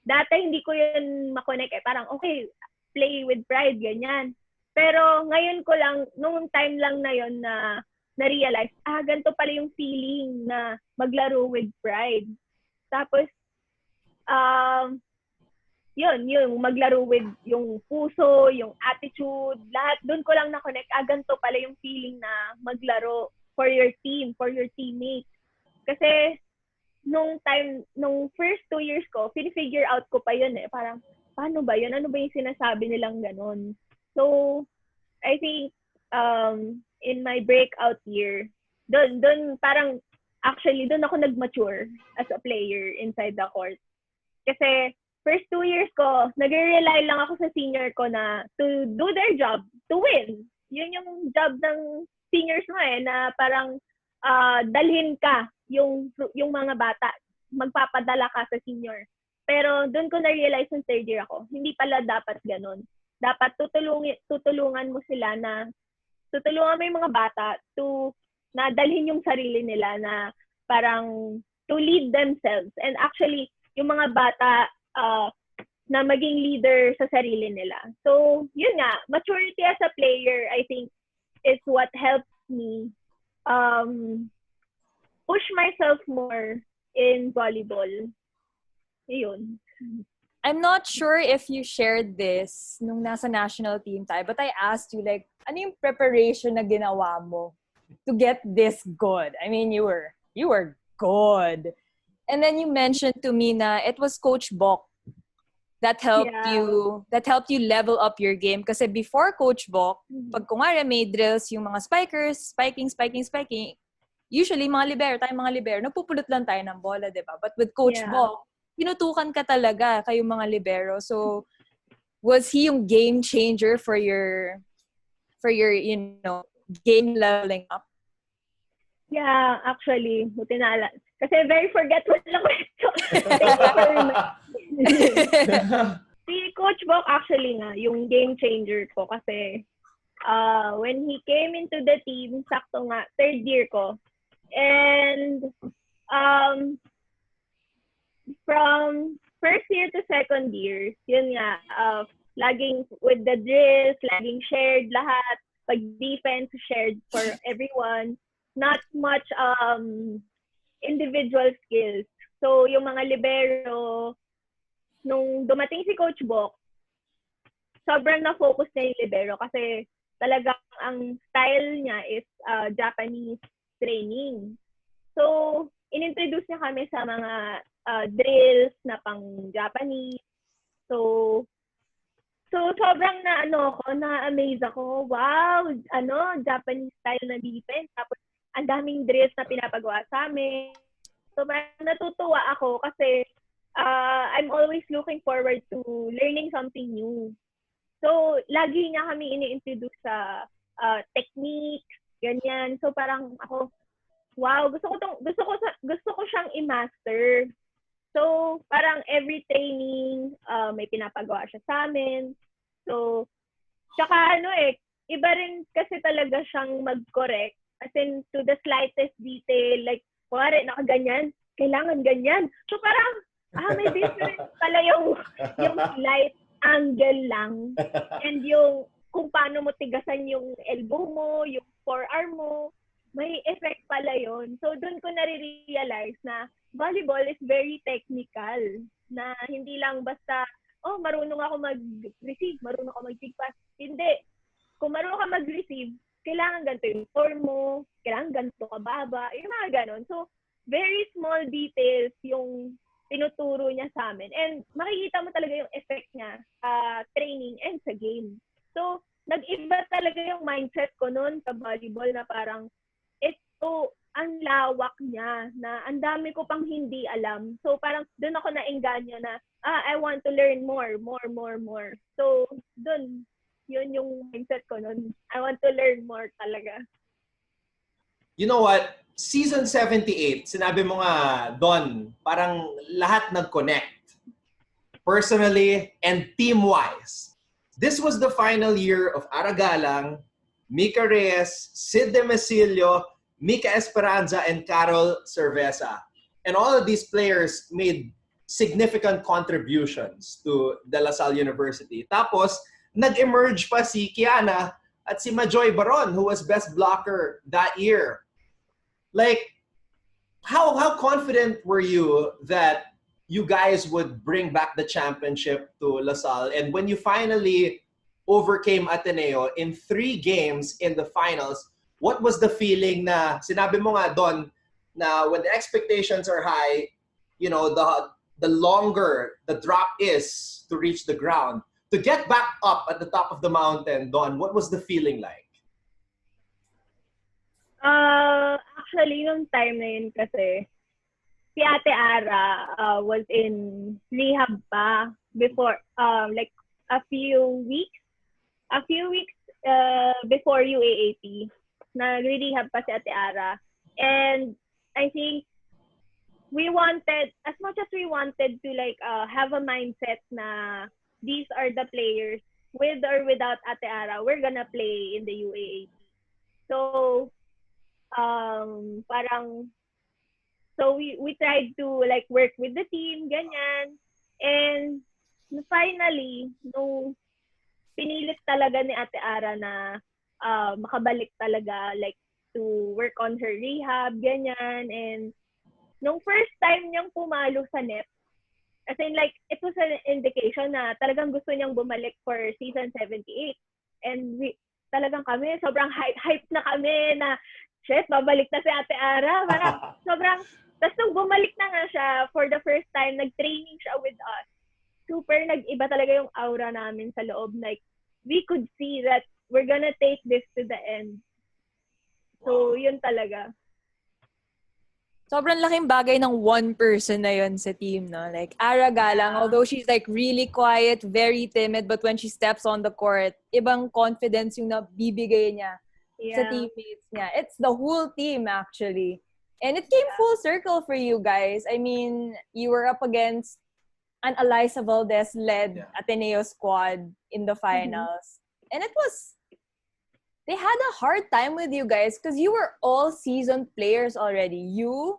Dati hindi ko yun makonect Parang, okay, play with pride, ganyan. Pero ngayon ko lang, nung time lang na yun na na-realize, ganito pala yung feeling na maglaro with pride. Tapos, yun, yung maglaro with yung puso, yung attitude, lahat doon ko lang na-connect. Ganito pala yung feeling na maglaro for your team, for your teammates. Kasi, nung first 2 years ko, figure out ko pa yun Parang, paano ba yun? Ano ba yung sinasabi nilang ganon? So, I think, in my breakout year, doon parang, actually, doon ako nag-mature as a player inside the court. Kasi, first 2 years ko, nag-rely lang ako sa senior ko na to do their job, to win. Yun yung job ng seniors mo na parang dalhin ka yung mga bata. Magpapadala ka sa senior. Pero doon ko na-realize ng third year ako, hindi pala dapat ganun. Dapat tutulungan mo sila na, tutulungan mo yung mga bata na dalhin yung sarili nila na parang to lead themselves. And actually, yung mga bata, na maging leader sa sarili nila. So, yun nga, maturity as a player, I think, is what helps me push myself more in volleyball. Yun. I'm not sure if you shared this nung nasa national team tayo, but I asked you, like, ano yung preparation na ginawa mo to get this good? I mean, you were good. And then you mentioned to me na it was Coach Bok that helped you level up your game. Kasi before Coach Bok, pag kunwari may drills yung mga spikers, spiking, usually tayong mga libero, nagpupulot lang tayo ng bola, diba? But with Coach Bok, tinutukan ka talaga kayong mga libero. So, was he yung game changer for your game leveling up? Yeah, actually, buti na kasi very forgetful lang ito. Si Coach Bok actually nga, yung game changer ko kasi when he came into the team, sakto nga, third year ko. And from first year to second year, yun nga, laging with the drills, laging shared lahat, pag-defense shared for everyone. Not much individual skills. So, yung mga libero, nung dumating si Coach Bok, sobrang na-focus na yung libero kasi talagang ang style niya is Japanese training. So, inintroduce niya kami sa mga drills na pang-Japanese. So sobrang na-amaze ako. Wow! Japanese style na defense. Tapos, ang daming drills na pinapagawa sa amin. So, natutuwa ako kasi I'm always looking forward to learning something new. So, lagi niya kami ini-introduce sa techniques, ganyan. So, parang ako, wow, gusto ko siyang i-master. So, parang every training, may pinapagawa siya sa amin. So, tsaka iba rin kasi talaga siyang mag-correct. As in, to the slightest detail, like, kuwari, nakaganyan, kailangan ganyan. So, parang, may difference pala yung slight angle lang. And yung, kung paano mo tigasan yung elbow mo, yung forearm mo. may effect pala yon. So, doon ko na-realize na volleyball is very technical. Na hindi lang basta, oh, marunong ako mag-receive, marunong ako mag-pass. Hindi. Kung marunong ka mag-receive, kailangan ganito yung form mo, kailangan ganito ka baba, yung mga ganon. So, very small details yung tinuturo niya sa amin. And makikita mo talaga yung effect niya sa training and sa game. So, nag-iba talaga yung mindset ko noon sa volleyball na parang, ito, ang lawak niya, na ang dami ko pang hindi alam. So, parang doon ako na-engganyo na, I want to learn more. So, doon, yun yung mindset ko noon. I want to learn more talaga. You know what? Season 78, sinabi mo nga, Don, parang lahat nag-connect. Personally and team-wise. This was the final year of Aragalang, Mika Reyes, Sid Demesilio, Mika Esperanza, and Carol Cerveza. And all of these players made significant contributions to De La Salle University. Tapos, nag-emerge pa si Kiana at si Majoy Baron, who was best blocker that year. Like, how confident were you that you guys would bring back the championship to La Salle? And when you finally overcame Ateneo in 3 games in the finals, what was the feeling na, sinabi mo nga, Don, na when the expectations are high, you know, the longer the drop is to reach the ground. To get back up at the top of the mountain, Don, what was the feeling like? Actually, nung time na yun kasi, si Ate Ara was in rehab pa before, like a few weeks before UAAP. Nag-rehab pa si Ate Ara. And I think we wanted, as much as we wanted to like have a mindset na these are the players, with or without Ate Ara, we're gonna play in the UAAP. So, we tried to like work with the team, ganyan. And finally, nung pinilit talaga ni Ate Ara na makabalik talaga, like to work on her rehab, ganyan. And nung first time niyang pumalo sa net, as in like, it was an indication na talagang gusto niyang bumalik for season 78. And talagang kami, sobrang hype na kami na, shit, babalik na si Ate Ara. Parang sobrang, tapos nung bumalik na nga siya for the first time, nag-training siya with us. Super nag-iba talaga yung aura namin sa loob. Like, we could see that we're gonna take this to the end. So, yun talaga. Sobrang laking bagay ng one person na yun sa team, no? Like, Ara Galang, although she's like really quiet, very timid, but when she steps on the court, ibang confidence yung nabibigay niya sa teammates niya. It's the whole team, actually. And it came full circle for you guys. I mean, you were up against an Alyssa Valdez-led Ateneo squad in the finals. And it was, they had a hard time with you guys because you were all seasoned players already. You,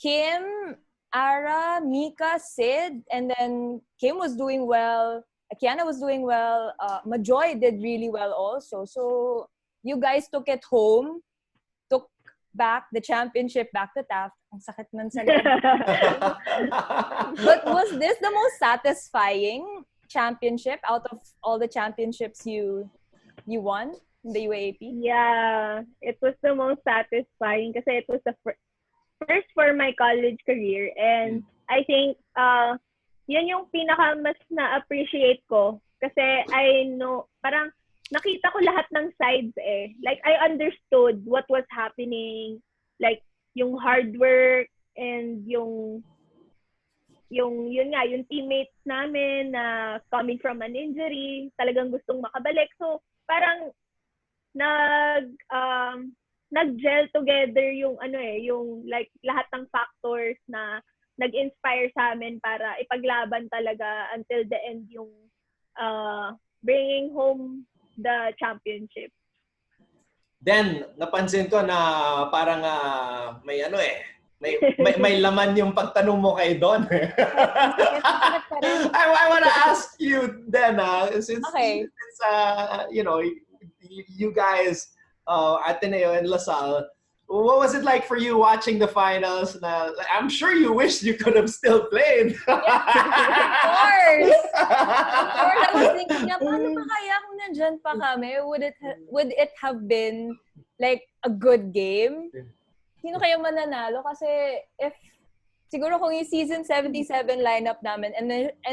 Kim, Ara, Mika, Sid, and then Kim was doing well. Kiana was doing well. Majoy did really well also. So you guys took it home, took back the championship back to Taft. Ang sakit nun sa loob. But was this the most satisfying championship out of all the championships you won in the UAAP? Yeah, it was the most satisfying kasi it was the first for my college career. And I think yun yung pinaka mas na-appreciate ko kasi I know, parang nakita ko lahat ng sides eh. Like, I understood what was happening. Like, yung hard work and yung teammates namin na coming from an injury, talagang gustong makabalik. So, parang nag-gel together yung yung like lahat ng factors na nag-inspire sa amin para ipaglaban talaga until the end yung bringing home the championship. Then, napansin ko na parang may may laman yung pagtanong mo kay Don. I want to ask you then, since you guys Ateneo and LaSalle. What was it like for you watching the finals? I'm sure you wished you could have still played. Of course! Of course, I was thinking, paano pa kaya kung nandyan pa kami? Would it have been like a good game? Sino kaya mananalo? Kasi siguro kung yung season 77 lineup namin and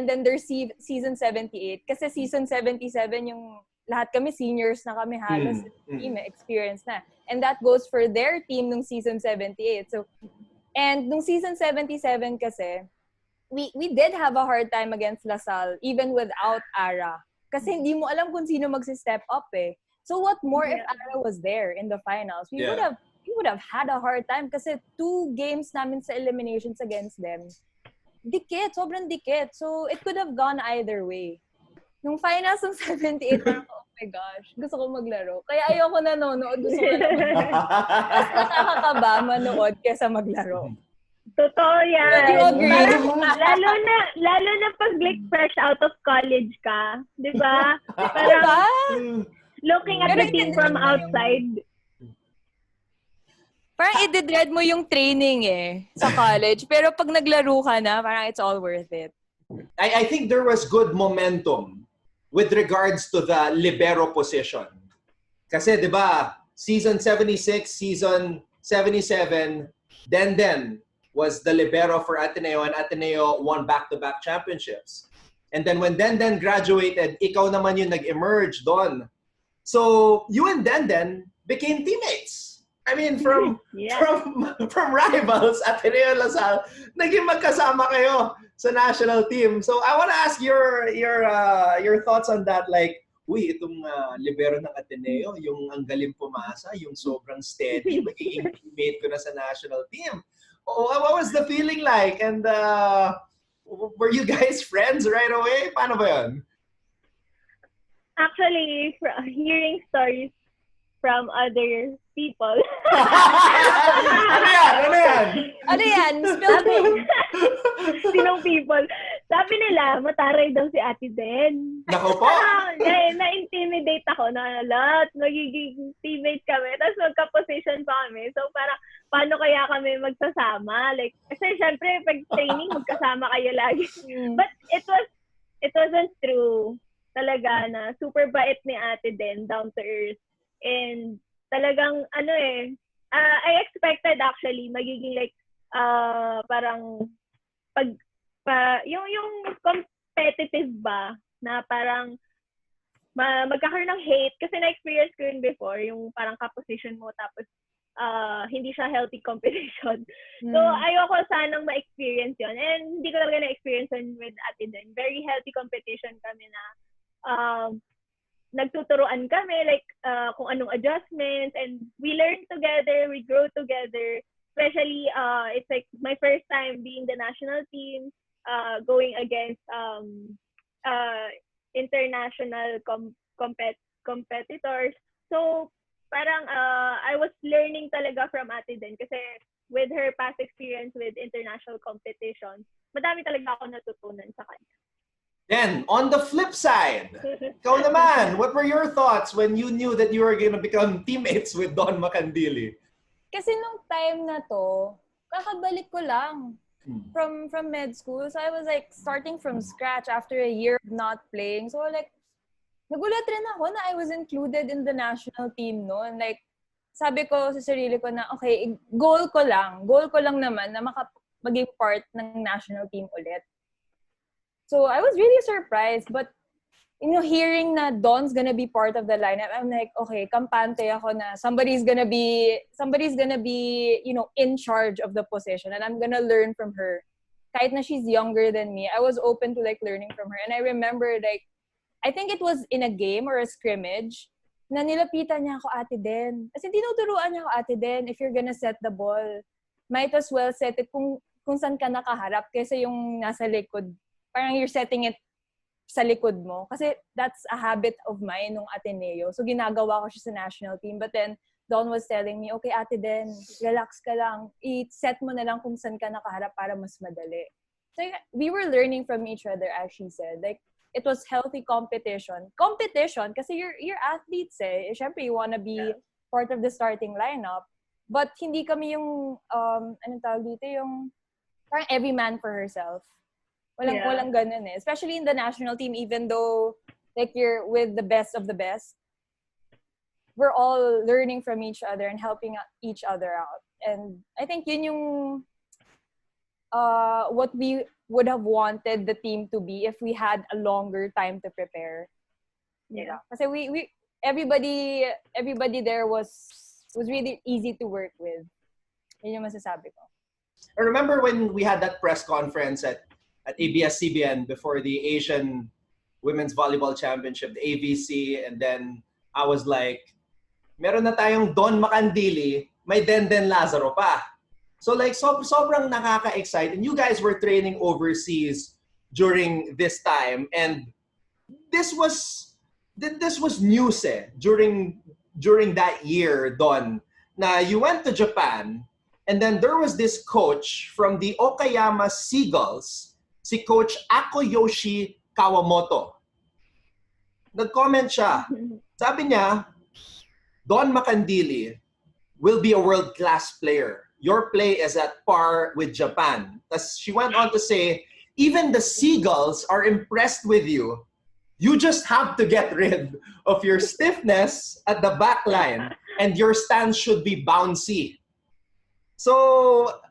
then there's season 78, kasi season 77 yung lahat kami seniors na kami halos team, experience na. And that goes for their team nung season 78. So, and nung season 77 kasi, we did have a hard time against LaSalle even without Ara. Kasi hindi mo alam kung sino magsi-step up eh. So what more if Ara was there in the finals? We would have had a hard time kasi 2 games namin sa eliminations against them. Dikit, sobrang dikit. So it could have gone either way. Nung finals ng 78, parang, oh my gosh, gusto ko maglaro. Kaya ayoko nanonood, gusto ko na mas nakakakaba manood kesa maglaro. Totoo yan. Do you agree? Lalo na pag like fresh out of college ka. Di ba? Parang looking at the team from outside. Parang i-dread mo yung training sa college. Pero pag naglaro ka na, parang it's all worth it. I think there was good momentum with regards to the libero position. Kasi, di ba, season 76, season 77, Denden was the libero for Ateneo and Ateneo won back-to-back championships. And then when Denden graduated, ikaw naman yung nag-emerge doon. So, you and Denden became teammates. I mean, from rivals, Ateneo and LaSalle, naging magkasama kayo sa national team. So I want to ask your thoughts on that. Like, itong libero ng Ateneo, yung ang galing pumasa, yung sobrang steady, magiging teammate ko na sa national team. What was the feeling like? And were you guys friends right away? Paano ba yun? Actually, hearing stories from other people. Ano yan? Spill me. Sinong people? Sabi nila, mataray daw si Ate Den. Nako po. Na-intimidate ako na lahat. Magiging teammate kami. Tapos magka-position pa kami. So parang, paano kaya kami magsasama? Like, kasi syempre, pag training, magkasama kayo lagi. But it wasn't true. Talaga na super bait ni Ate Den, down to earth. And talagang I expected actually magiging like parang yung competitive ba na parang magkakaroon ng hate kasi na-experience ko yun before yung parang ka-position mo tapos hindi siya healthy competition. So ayoko sanang ma-experience yun and hindi ko talaga na-experience yun with Ate Den. Very healthy competition kami na nagtuturuan kami like kung anong adjustments and we learn together, we grow together. Especially it's like my first time being the national team, going against international competitors. So parang I was learning talaga from Ate Den kasi with her past experience with international competitions, madami talaga ako natutunan sa kanya. Then, on the flip side, ikaw naman, what were your thoughts when you knew that you were going to become teammates with Don Macandili? Kasi nung time na to, kakabalik ko lang from med school. So I was like starting from scratch after a year of not playing. So like, nagulat rin ako na I was included in the national team noon. Like, sabi ko sa sarili ko na, okay, goal ko lang naman na maging part ng national team ulit. So I was really surprised, but hearing na Don's gonna be part of the lineup, I'm like, okay, kampante ako na somebody's gonna be, in charge of the position, and I'm gonna learn from her. Kahit na she's younger than me, I was open to like learning from her, and I remember like, I think it was in a game or a scrimmage, na nilapitan niya ako, Ate Den. Kasi tinuturuan niya ako, Ate Den, if you're gonna set the ball, might as well set it kung saan ka nakaharap kaysa yung nasa likod. Parang you're setting it sa likod mo. Kasi that's a habit of mine nung Ateneo. So ginagawa ko siya sa national team. But then, Don was telling me, okay, Ate Den, relax ka lang. I-set mo na lang kung saan ka nakaharap para mas madali. So we were learning from each other, as she said. Like, it was healthy competition. Competition, kasi you're athletes eh. Siyempre, you wanna be part of the starting lineup. But hindi kami yung, anong tawag dito, yung parang every man for herself. Walang ganun eh. Especially in the national team, even though like you're with the best of the best, we're all learning from each other and helping each other out. And I think yun yung what we would have wanted the team to be if we had a longer time to prepare. Yeah. Kasi we everybody there was really easy to work with. Yun yung masasabi ko. I remember when we had that press conference at ABS-CBN before the Asian Women's Volleyball Championship, the AVC, and then I was like, meron na tayong Don Macandili, may Denden Lazaro pa. So like, sobrang nakaka-excite. And you guys were training overseas during this time. And this was news during that year, Don, na you went to Japan, and then there was this coach from the Okayama Seagulls, si Coach Akoyoshi Kawamoto. Nag-comment siya. Sabi niya, Don Macandili will be a world-class player. Your play is at par with Japan. Thus, she went on to say, even the Seagulls are impressed with you. You just have to get rid of your stiffness at the back line and your stance should be bouncy. So,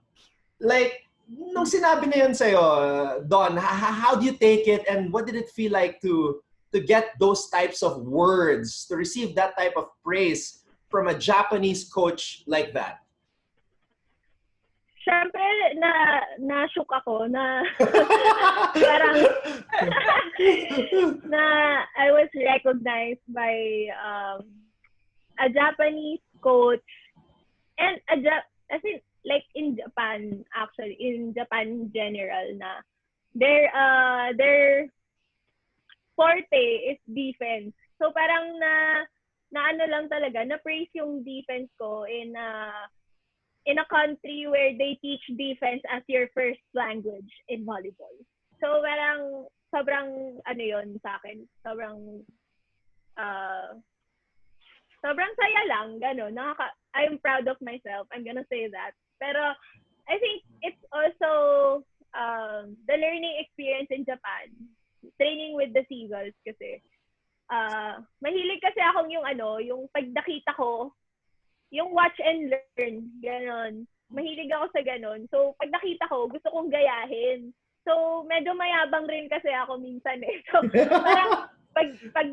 like, nung sinabi na yun sa'yo, Don, how do you take it and what did it feel like to get those types of words, to receive that type of praise from a Japanese coach like that? Siyempre, na-shook ako na parang na I was recognized by a Japanese coach and I think like in Japan, actually, in Japan in general, na their forte is defense. So parang na ano lang talaga, na praise yung defense ko in a country where they teach defense as your first language in volleyball. So parang sobrang ano yun sa akin, sobrang saya lang, gano'n. I'm proud of myself, I'm gonna say that. Pero I think it's also the learning experience in Japan, training with the Seagulls kasi. Mahilig kasi akong yung pag nakita ko, yung watch and learn, ganon. Mahilig ako sa ganon. So, pag nakita ko, gusto kong gayahin. So, medyo mayabang rin kasi ako minsan eh. So, parang pag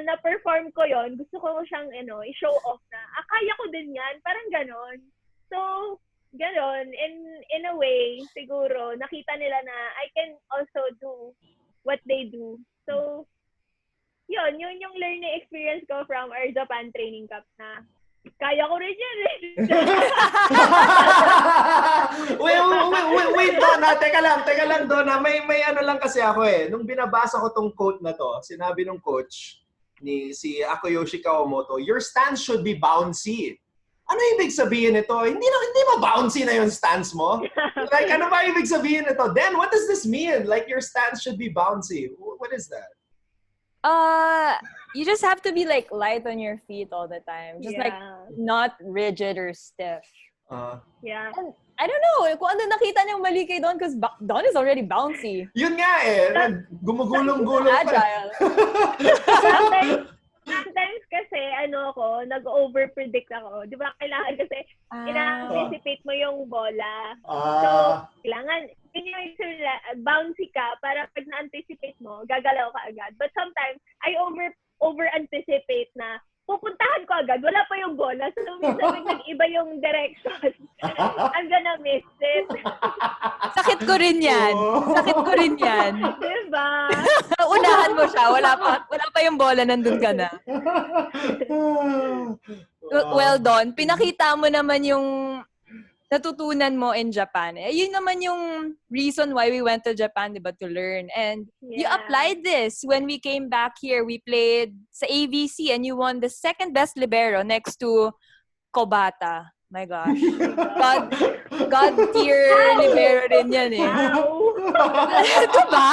na-perform ko yon, gusto ko siyang i-show off na, kaya ko din yan. Parang ganon. So, ganon. In a way, siguro, nakita nila na I can also do what they do. So, yun yung learning experience ko from our Japan training camp na kaya ko rin yan eh. wait, Donna. Teka lang, Donna. May ano lang kasi ako eh. Nung binabasa ko tong quote na to, sinabi nung coach ni si Akoyoshi Kawamoto, your stance should be bouncy. Ano ibig sabihin nito? Hindi ba bouncy na yung stance mo? Like, ano ba ibig sabihin nito? Then, what does this mean? Like, your stance should be bouncy. What is that? You just have to be like light on your feet all the time. Just like not rigid or stiff. Yeah. And I don't know kung ano nakita niyang mali kay Don because Don is already bouncy. Yun nga eh. Gumugulong-gulong pa. Agile. Sometimes kasi nag-over-predict ako. Di ba kailangan kasi ina-anticipate mo yung bola. So, kailangan bouncy ka para pag na-anticipate mo, gagalaw ka agad. But sometimes, I over-anticipate na pupuntahan ko agad, wala pa yung bola. So, minsan nag-iba yung direction. I'm gonna miss it. Sakit ko rin yan. Diba? Unahan mo siya. Wala pa yung bola, nandun ka na. Well, Don, pinakita mo naman yung natutunan mo in Japan. Yun naman yung reason why we went to Japan, diba, to learn. And you applied this when we came back here. We played sa AVC and you won the second best libero next to Kobata. My gosh. God tier libero rin yan eh. Diba?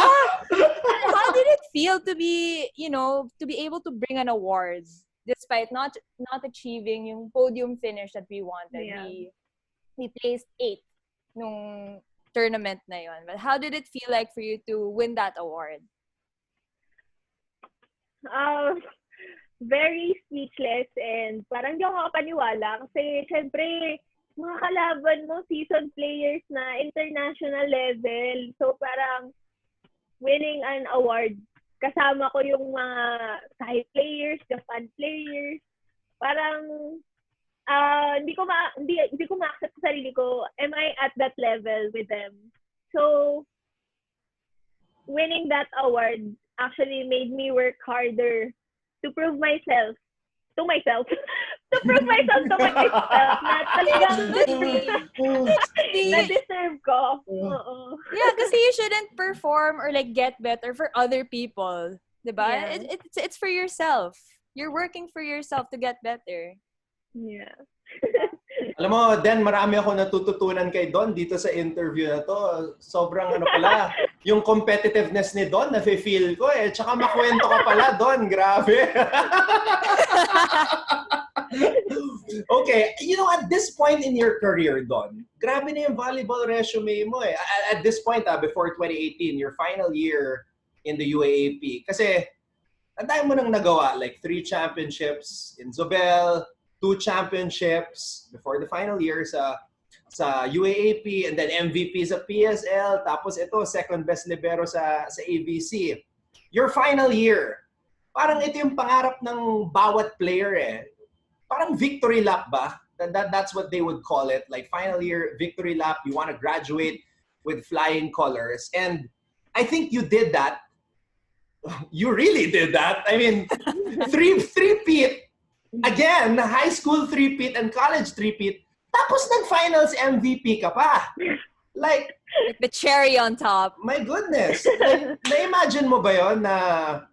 How did it feel to be able to bring an awards despite not achieving yung podium finish that we wanted. Yeah. We placed 8th nung tournament na yon. But how did it feel like for you to win that award? Very speechless and parang di ako makapaniwala kasi syempre mga kalaban mo seasoned players na international level. So parang winning an award kasama ko yung mga Thai players, Japan players. Parang hindi ko ma-accept sa sarili ko, am I at that level with them? So, winning that award actually made me work harder to prove myself to myself. To prove myself to myself na talagang na-deserve ko. Yeah, kasi you shouldn't perform or like get better for other people. Diba? Yeah. It's for yourself. You're working for yourself to get better. Yeah. Alam mo, Den, marami ako natututunan kay Don dito sa interview na to. Sobrang pala, yung competitiveness ni Don, nafe-feel ko eh. Tsaka makwento ka pala, Don. Grabe. Okay, at this point in your career, Don, grabe na yung volleyball resume mo eh. At this point, before 2018, your final year in the UAAP. Kasi, ang dami mo nang nagawa, like 3 championships in Zobel, 2 championships before the final year sa UAAP, and then MVP sa PSL, tapos ito, second best libero sa ABC. Your final year, parang ito yung pangarap ng bawat player eh. Parang victory lap ba? That's what they would call it. Like final year victory lap, you want to graduate with flying colors. And I think you did that. You really did that. I mean, three-peat. Again, high school 3-peat and college 3-peat. Tapos nag-finals MVP ka pa. Like the cherry on top. My goodness. Like, na-imagine mo ba yun na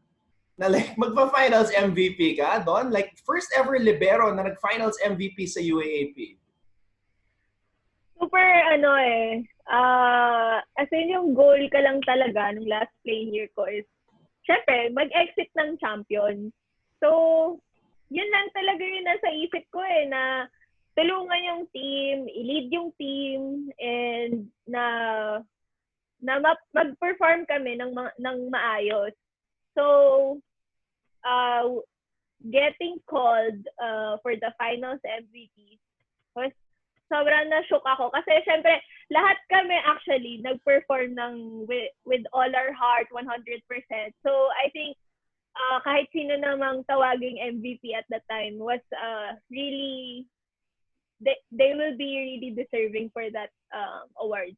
like magpa-finals MVP ka doon? Like first ever libero na nag-finals MVP sa UAAP. Super as in yung goal ka lang talaga nung last playing year ko is syempre mag-exit ng champion. So yun lang talaga yung nasa isip ko eh, na tulungan yung team, i-lead yung team, and na mag-perform kami ng maayos. So, getting called for the finals MVP was sobrang na-shook ako. Kasi syempre, lahat kami actually nag-perform with all our heart, 100%. So, I think kahit sino namang tawaging MVP at that time was really, they will be really deserving for that award.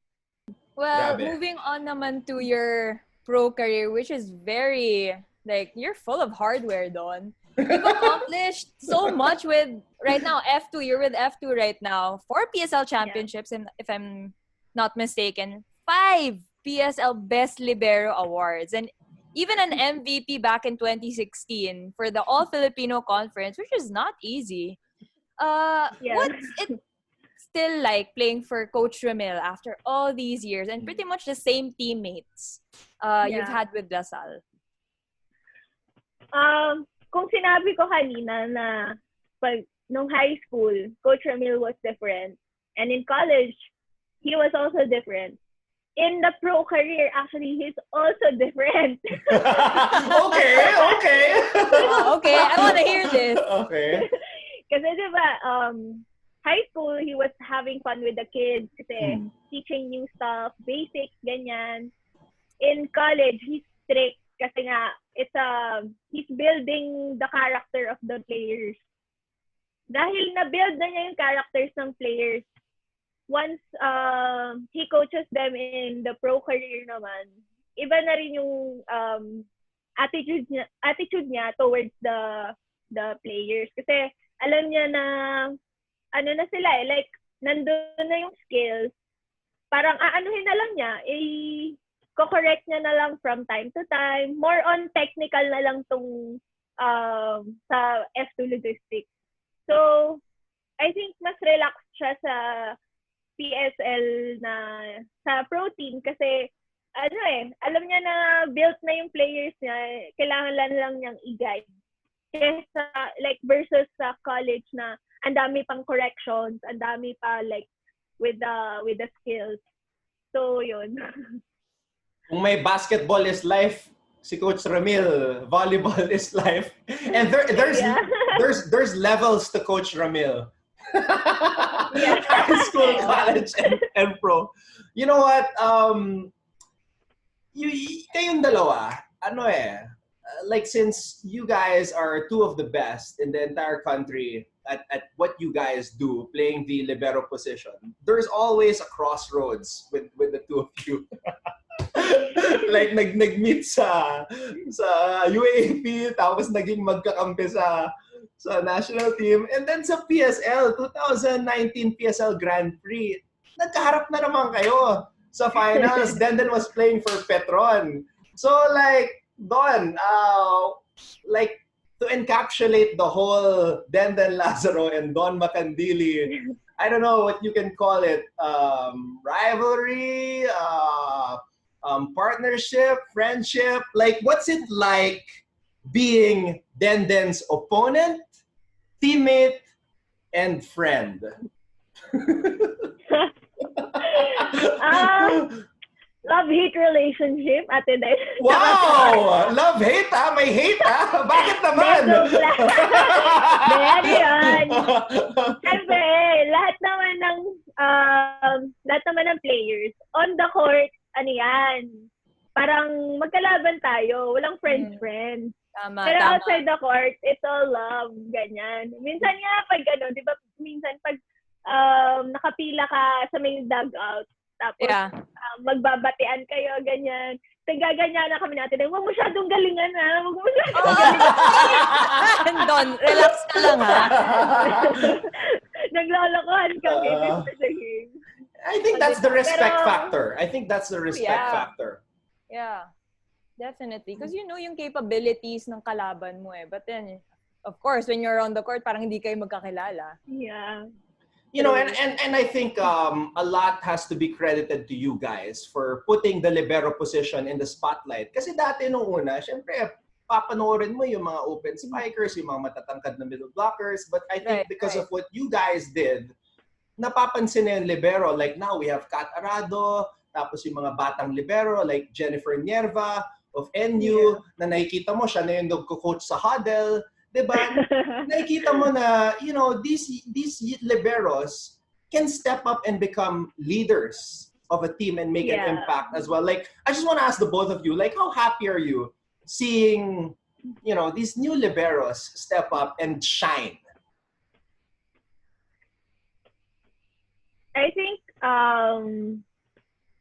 Well, Grabe. Moving on naman to your pro career, which is very, like, you're full of hardware, Don. You've accomplished so much with, right now, F2. You're with F2 right now. 4 PSL championships, and if I'm not mistaken, 5 PSL Best Libero Awards. And even an MVP back in 2016 for the All-Filipino Conference, which is not easy. What's it still like playing for Coach Ramil after all these years and pretty much the same teammates you've had with LaSalle? Kung sinabi ko kanina na nung high school, Coach Ramil was different. And in college, he was also different. In the pro career, actually, he's also different. Okay. Okay, I want to hear this. Okay. Kasi diba, high school, he was having fun with the kids, kasi teaching new stuff, basics, ganyan. In college, he's strict kasi nga, he's building the character of the players. Dahil na-build na niya yung characters ng players, once he coaches them in the pro career naman, iba na rin yung attitude niya towards the players. Kasi alam niya na na sila eh, like nandun na yung skills. Parang aanuhin na lang niya, ko-correct niya na lang from time to time. More on technical na lang tong sa F2 logistics. So, I think mas relaxed siya sa PSL na sa pro team kasi alam niya na built na yung players niya, kailangan lang niyang i-guide. kesa, like, versus sa college na ang dami pang corrections, ang dami pa, like, with the skills. So, yun. Kung may basketball is life, si Coach Ramil, volleyball is life. And there's levels to Coach Ramil. High school, college, and pro. You know what? Kayong dalawa, like, since you guys are two of the best in the entire country at what you guys do, playing the libero position, there's always a crossroads with the two of you. Like, nag-meet sa UAP, tapos naging magkakampi sa national team, and then sa PSL 2019 PSL Grand Prix, nagkaharap na naman kayo sa finals. Denden was playing for Petron. So, like, Don, like, to encapsulate the whole Denden Lazaro and Don Macandili, I don't know what you can call it, rivalry, partnership, friendship. Like, what's it like being Denden's opponent, teammate, and friend? Love-hate relationship, Ate Day. Wow! Love-hate, ha? May hate, ha? Bakit naman? Very yan. Siyempre, lahat naman ng players, on the court, ano yan, parang magkalaban tayo. Walang friends. Tama, Pero tama. outside the court, it's all love, ganyan. Minsan nga, pag di ba, minsan pag nakapila ka sa may dugout, tapos magbabatean kayo, ganyan. Tagaganyan na kami natin. Huwag masyadong galingan, ha? Huwag masyadong galingan. Don, relax ka lang, ha? Naglolokohan kami before the game. I think that's the respect factor. Yeah, definitely. Because you know yung capabilities ng kalaban mo eh. But then, of course, when you're on the court, parang hindi kayo magkakilala. Yeah. You know, and I think a lot has to be credited to you guys for putting the libero position in the spotlight. Kasi dati nung una, syempre, papanoorin mo yung mga open spikers, yung mga matatangkad na middle blockers. But I think because of what you guys did, napapansin na yung libero. Like now, we have Kat Arado, tapos yung mga batang libero like Jennifer Nierva of NU, na nakikita mo, siya na yung nagko-coach sa huddle. Diba? Nakikita mo na, you know, these liberos can step up and become leaders of a team and make an impact as well. Like, I just want to ask the both of you, like, how happy are you seeing, you know, these new liberos step up and shine? I think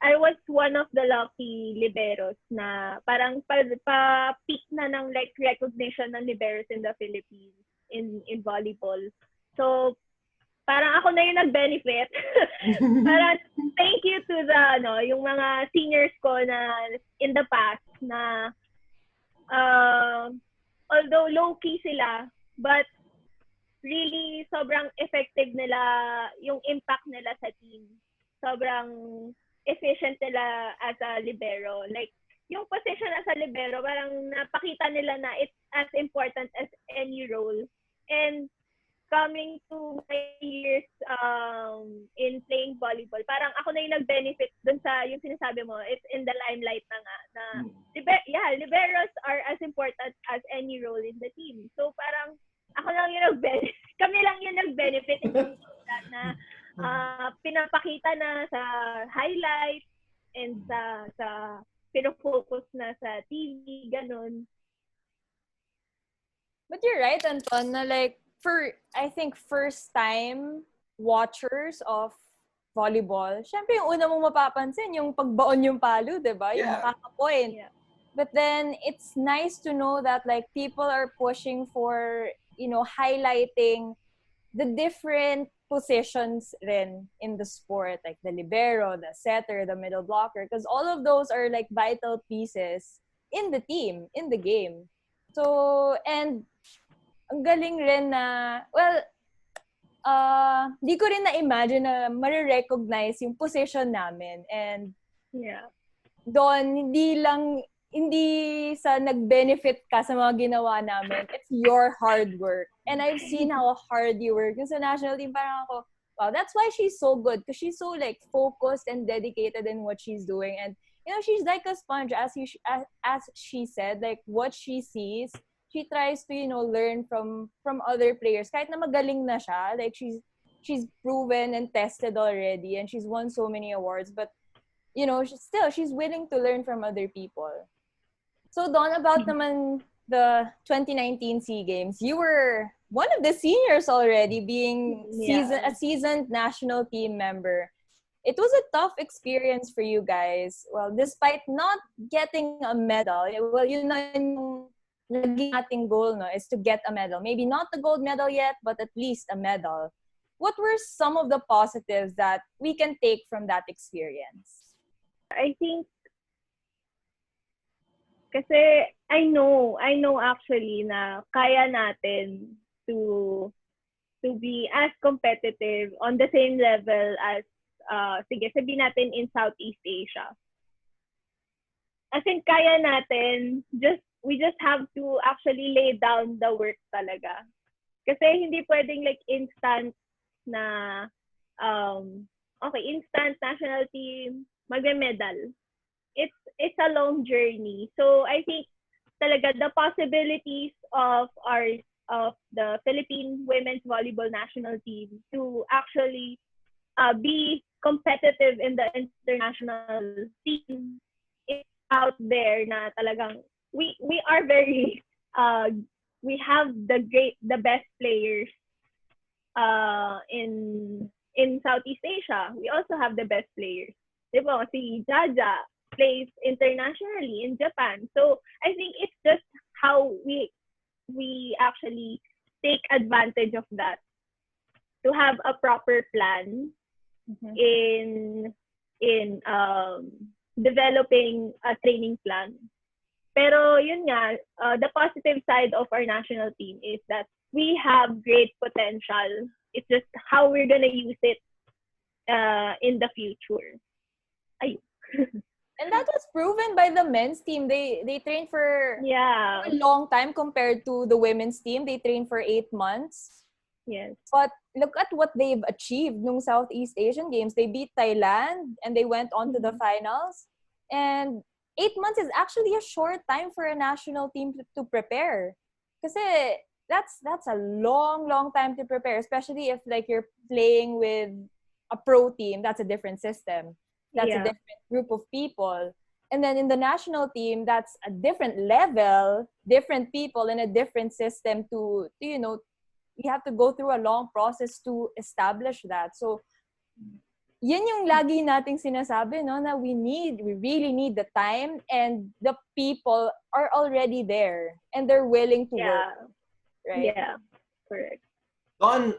I was one of the lucky liberos na parang pa-peak na ng like recognition ng liberos in the Philippines in volleyball. So parang ako na yung nag-benefit. Parang thank you to the yung mga seniors ko na in the past na although low-key sila, but really sobrang effective nila yung impact nila sa team. Sobrang efficient nila as a libero. Like, yung position as a libero, parang napakita nila na it's as important as any role. And coming to my years in playing volleyball, parang ako na yung nag-benefit dun sa yung sinasabi mo, it's in the limelight na nga. Na, liberos are as important as any role in the team. So parang ako lang yung nag-benefit. Kami lang yung nag-benefit na pinapakita na sa highlights and sa pinofocus na sa TV, ganun. But you're right, Anton, na like, I think first-time watchers of volleyball, syempre yung una mong mapapansin, yung pagbaon yung palo, diba? Yung makaka-point. Yeah. But then, it's nice to know that like people are pushing for, you know, highlighting the different positions rin in the sport, like the libero, the setter, the middle blocker, because all of those are like vital pieces in the team, in the game. So, and ang galing rin na, well, di ko rin na-imagine na marirecognize yung position namin. And doon, hindi lang hindi sa nag-benefit ka sa mga ginawa namin. It's your hard work. And I've seen how hard you work. Yung sa national team, parang ako, wow, that's why she's so good. Because she's so like focused and dedicated in what she's doing. And, you know, she's like a sponge. As she said, like what she sees, she tries to, you know, learn from other players. Kahit na magaling na siya, like she's proven and tested already. And she's won so many awards. But, you know, she's willing to learn from other people. So, Dawn, about naman the 2019 SEA Games, you were one of the seniors already, being a seasoned national team member. It was a tough experience for you guys. Well, despite not getting a medal, well, you know, yung naging ating goal, no, is to get a medal. Maybe not the gold medal yet, but at least a medal. What were some of the positives that we can take from that experience? I think kasi I know actually na kaya natin to be as competitive on the same level as sige sabihin natin in Southeast Asia. As in kaya natin, we just have to actually lay down the work talaga. Kasi hindi pwedeng like instant na okay, instant national team magme-medal. It's a long journey. So I think talaga the possibilities of the Philippine women's volleyball national team to actually be competitive in the international scene is out there na talagang we are very we have the best players in Southeast Asia. We also have the best players. Diba? Si Jaja plays internationally in Japan. So I think it's just how we actually take advantage of that to have a proper plan in developing a training plan. Pero yun nga, the positive side of our national team is that we have great potential. It's just how we're gonna use it in the future. Ayun. And that was proven by the men's team. They trained for a long time compared to the women's team. They trained for 8 months. Yes. But look at what they've achieved nung Southeast Asian Games. They beat Thailand and they went on to the finals. And 8 months is actually a short time for a national team to prepare. Kasi that's a long time to prepare, especially if like you're playing with a pro team. That's a different system. That's a different group of people. And then in the national team, that's a different level, different people, and a different system to you know, you have to go through a long process to establish that. So, yan yung lagi nating sinasabi, no, na we really need the time, and the people are already there and they're willing to work. Right? Yeah, correct. Dawn,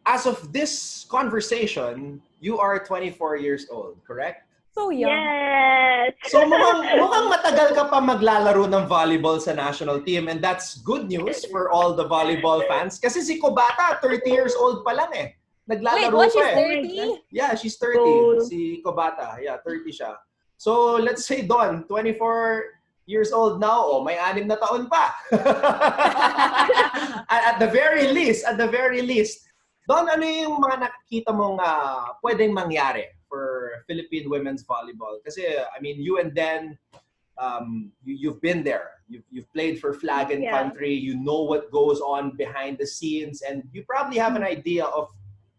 as of this conversation, you are 24 years old, correct? So young. Yes. So mukhang matagal ka pa maglalaro ng volleyball sa national team, and that's good news for all the volleyball fans. Kasi si Kobata, 30 years old pa lang eh. Naglalaro Wait, pa she's eh. 30? Yeah, she's 30. Si Kobata, yeah, 30 siya. So let's say Dawn, 24 years old now, oh, may 6 na taon pa. At the very least, Dawn, ano yung mga nakikita mong pwedeng mangyari for Philippine women's volleyball? Kasi, I mean, you and Den, you've been there. You've played for flag and country. You know what goes on behind the scenes. And you probably have an idea of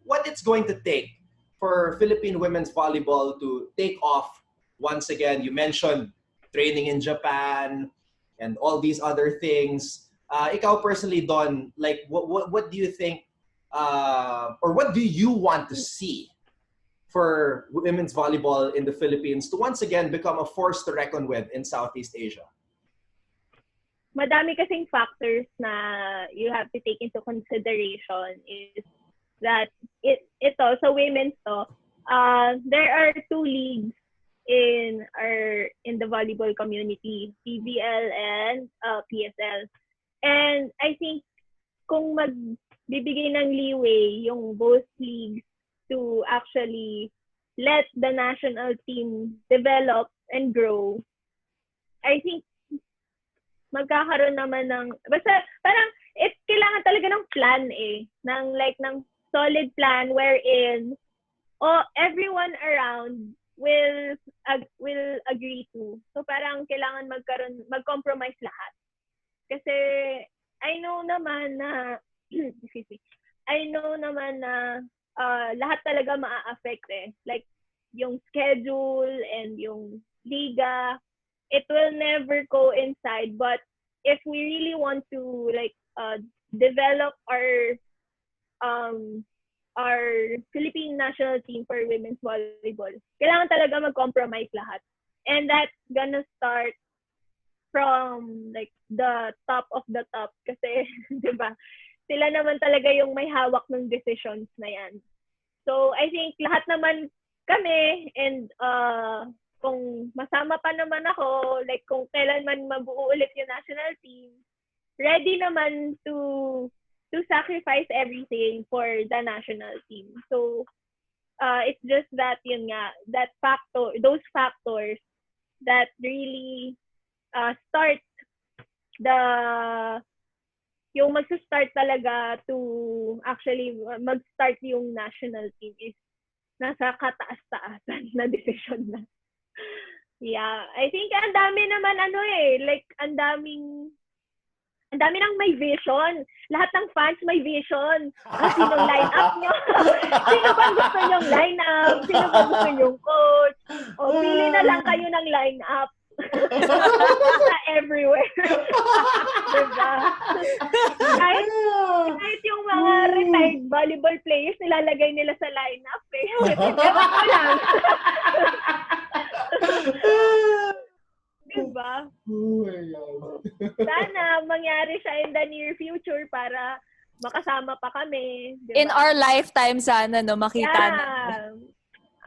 what it's going to take for Philippine women's volleyball to take off once again. You mentioned training in Japan and all these other things. Ikaw personally, Dawn, like, what do you think, or what do you want to see for women's volleyball in the Philippines to once again become a force to reckon with in Southeast Asia? Madami kasing factors na you have to take into consideration is that ito, sa women's to, there are 2 leagues in the volleyball community, PVL and PSL. And I think kung magbibigay ng leeway yung both leagues to actually let the national team develop and grow, I think magkakaroon naman ng, basta parang, kailangan talaga ng plan ng solid plan wherein everyone around will agree to. So parang kailangan mag-compromise lahat. Kasi I know naman na lahat talaga maa-affect like yung schedule and yung liga, it will never coincide. But if we really want to develop our Philippine national team for women's volleyball, kailangan talaga mag-compromise lahat. And that's gonna start from the top of the top kasi, di ba? Sila naman talaga yung may hawak ng decisions na yan. So, I think lahat naman kami and kung masama pa naman ako, kung kailan man mabuo ulit yung national team, ready naman to sacrifice everything for the national team. So, it's just that, yun nga, those factors that really start yung mag-start talaga to actually mag-start yung national team is nasa kataas-taasan na decision na. Yeah, I think ang dami naman ang dami nang may vision. Lahat ng fans may vision. Sinong line-up nyo? Sino bang gusto nyong line-up? Sino bang gusto nyong coach? O, pili na lang kayo ng line-up. Sa everywhere. Diba? Kahit yung mga retired volleyball players, nilalagay nila sa line-up Ewan ko lang. Diba? Oh my God. Sana mangyari siya in the near future para makasama pa kami. Diba? In our lifetime sana, no, makita na.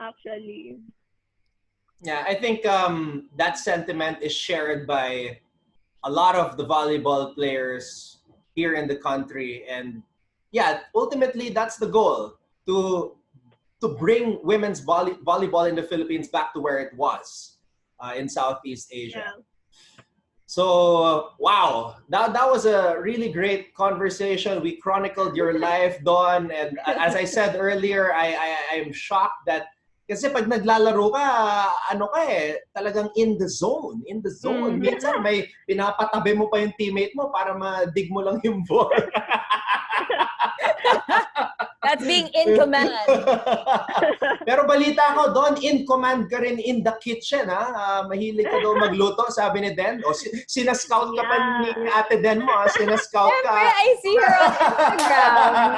Actually. Yeah, I think that sentiment is shared by a lot of the volleyball players here in the country. And yeah, ultimately that's the goal, to bring women's volleyball in the Philippines back to where it was. In Southeast Asia. Yeah. So, wow, that was a really great conversation. We chronicled your life, Dawn, and as I said earlier, I'm shocked that kasi pag naglalaro ka, talagang in the zone. Mm-hmm. Minsan may pinapatabi mo pa yung teammate mo para ma-dig mo lang yung ball. That's being in command. Pero balita ko, Don, in command ka rin in the kitchen, ha? Mahilig ka daw magluto, sabi ni Den. O, sinascout ka pa ni Ate Den mo, ha? Sinascout ka. Siyempre, I see her on Instagram.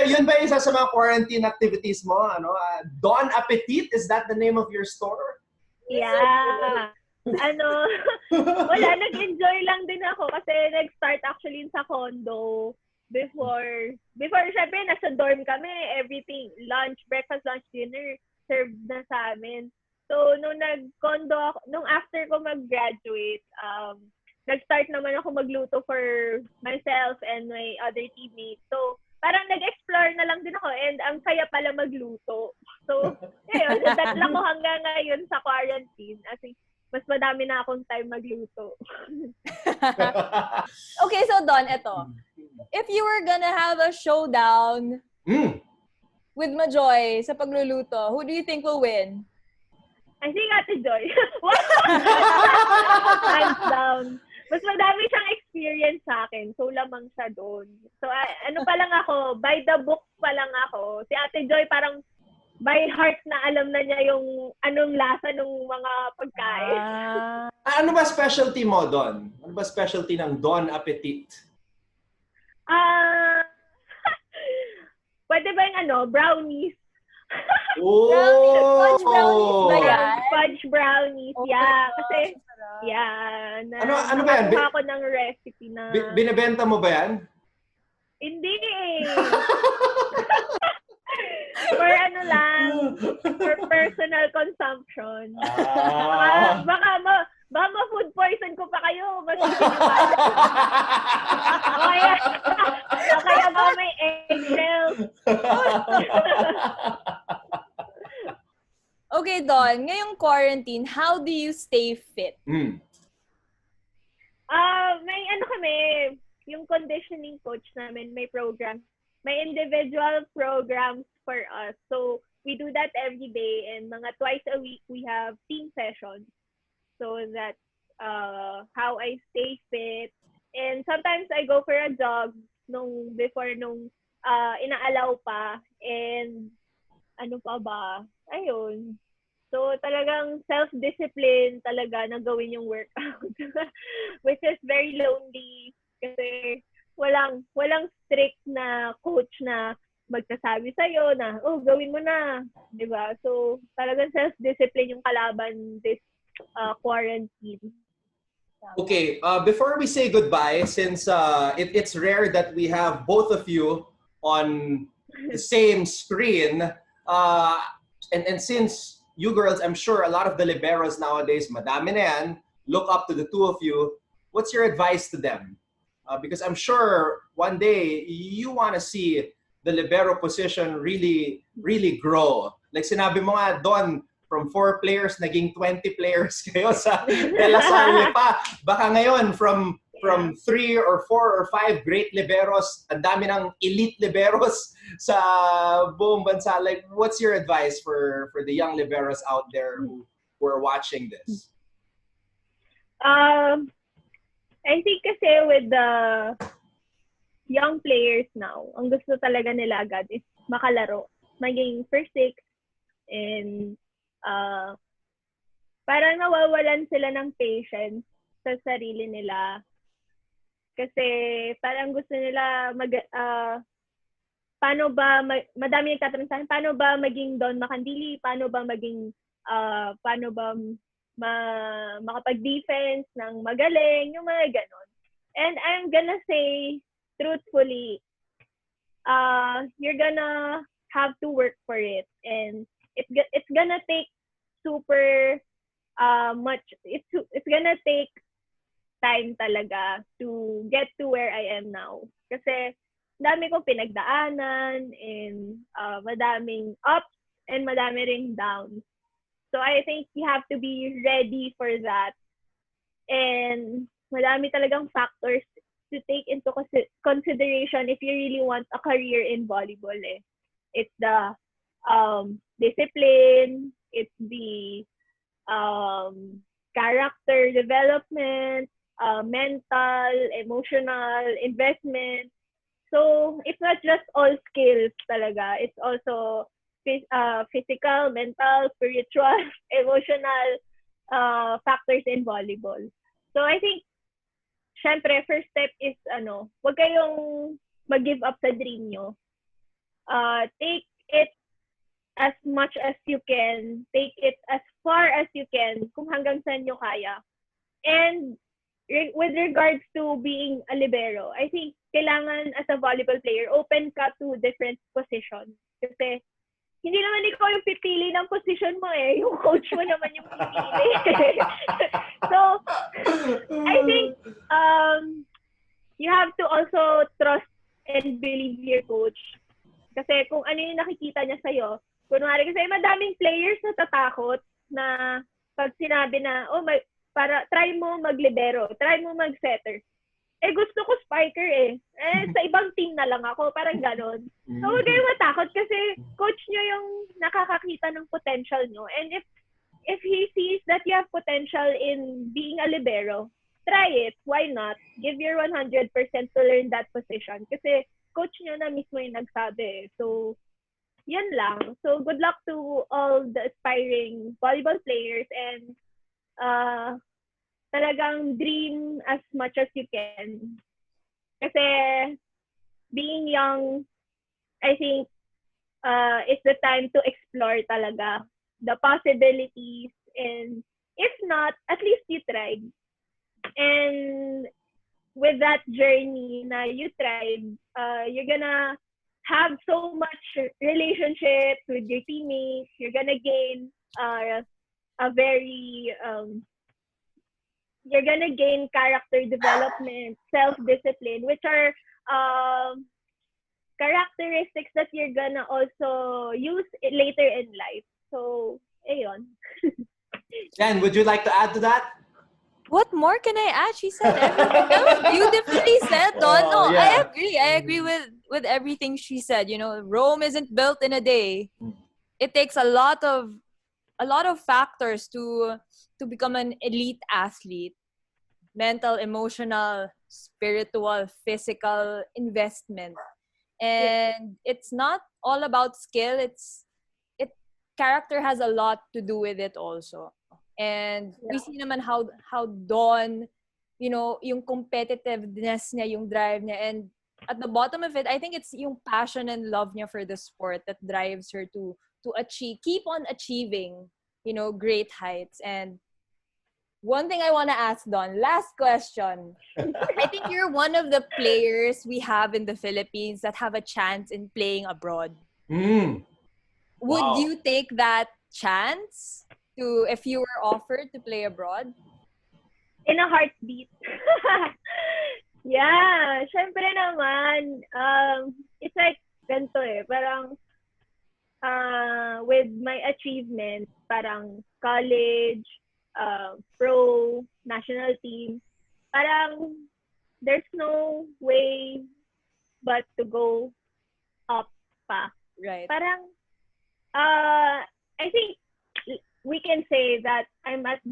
yun ba yung isa sa mga quarantine activities mo? Don Appetit, is that the name of your store? Yeah. Wala, nag-enjoy lang din ako kasi nag-start actually sa condo. Before, syempre, nasa dorm kami, everything, lunch, breakfast, lunch, dinner, served na sa amin. So, nung nag-condo ako, nung after ko mag-graduate, nag-start naman ako magluto for myself and my other teammates. So, parang nag-explore na lang din ako and ang saya pala magluto. So, yun, that lang ko hanggang ngayon sa quarantine. Kasi, mas madami na akong time magluto. Okay, so Don, eto. If you were gonna have a showdown with Majoy sa pagluluto, who do you think will win? I think Ate Joy. Hands down. Mas madami siyang experience sa akin. So, lamang siya doon. So, pa lang ako, by the book pa lang ako. Si Ate Joy parang by heart na alam na niya yung anong lasa ng mga pagkain. Ano ba specialty mo, Don? Ano ba specialty ng Don Appetit? Pwede ba yung brownies? Fudge brownies ba yan? Fudge brownies, yeah. Kasi, yeah. Ano ba yan? Nakakuha ko ng recipe na... Binibenta mo ba yan? Hindi for for personal consumption. Baka ma-food poison ko pa kayo. Kaya ba may eggshells? Okay, Don, ngayong quarantine, how do you stay fit? kami, yung conditioning coach namin, may program, may individual programs for us. So, we do that every day, and mga twice a week, we have team sessions. So, that's how I stay fit. And sometimes I go for a jog before inaalaw pa. And ano pa ba? Ayun. So, talagang self-discipline talaga na gawin yung workout. Which is very lonely kasi walang strict na coach na magsasabi sa'yo na, oh, gawin mo na. Diba? So, talagang self-discipline yung kalaban this quarantine. Okay, before we say goodbye, since it's rare that we have both of you on the same screen, and since you girls, I'm sure a lot of the liberos nowadays, madami na yan, look up to the two of you. What's your advice to them? Because I'm sure one day you want to see the libero position really, really grow. Like sinabi mo nga, Don, from 4 players, naging 20 players kayo sa Salle Lipa. Baka ngayon, from 3 or 4 or 5 great liberos, ang dami ng elite liberos sa buong bansa. Like, what's your advice for the young liberos out there who are watching this? I think kasi with the young players now, ang gusto talaga nila agad is makalaro. Maging first 6 and parang nawawalan sila ng patience sa sarili nila. Kasi parang gusto nila paano ba, madami nagtatanong sa akin, paano ba maging Don Macandili? Paano ba maging, makapag-defense ng magaling? Yung mga ganon. And I'm gonna say, truthfully, you're gonna have to work for it. And it's gonna take super much, it's gonna take time talaga to get to where I am now. Kasi dami kong pinagdaanan and madaming ups and madami ring downs. So I think you have to be ready for that. And madami talagang factors to take into consideration if you really want a career in volleyball. It's the discipline, it's the character development, mental, emotional, investment. So, it's not just all skills talaga. It's also physical, mental, spiritual, emotional factors in volleyball. So, I think, syempre, first step is, wag kayong mag-give up sa dream nyo. Take it as much as you can. Take it as far as you can kung hanggang saan nyo kaya. And with regards to being a libero, I think kailangan as a volleyball player, open ka to different positions. Kasi hindi naman ikaw yung pipili ng position mo yung coach mo naman yung pipili. So, I think you have to also trust and believe your coach. Kasi kung ano yung nakikita niya sa'yo, kunwari kasi madaming players na tatakot na pag sinabi na, try mo mag-libero, try mo mag-setter. Gusto ko spiker sa ibang team na lang ako, parang ganon. So, huwag kayong matakot kasi coach nyo yung nakakakita ng potential nyo. And if he sees that you have potential in being a libero, try it. Why not? Give your 100% to learn that position. Kasi coach nyo na mismo yung nagsabi. So, yan lang. So, good luck to all the aspiring volleyball players and talagang dream as much as you can. Kasi being young, I think it's the time to explore talaga the possibilities, and if not, at least you tried. And with that journey na you tried, you're gonna have so much relationships with your teammates. You're gonna gain you're gonna gain character development, self-discipline, which are characteristics that you're gonna also use later in life. So, ayun. Jen, would you like to add to that? What more can I add? She said everything. That was beautifully said, Don. No, yeah. I agree with everything she said. Rome isn't built in a day. It takes a lot of factors to become an elite athlete. Mental, emotional, spiritual, physical investment. And it's not all about skill. Character has a lot to do with it also. And we see naman how Dawn, yung competitiveness niya, yung drive niya, and at the bottom of it, I think it's yung passion and love niya for the sport that drives her to keep on achieving, great heights. And one thing I want to ask, Dawn, last question. I think you're one of the players we have in the Philippines that have a chance in playing abroad. Would you take that chance if you were offered to play abroad? In a heartbeat. Yeah, syempre naman. It's like ganito parang with my achievements, parang college, pro, national team, parang there's no way but to go up pa. Right. Parang I think we can say that I'm at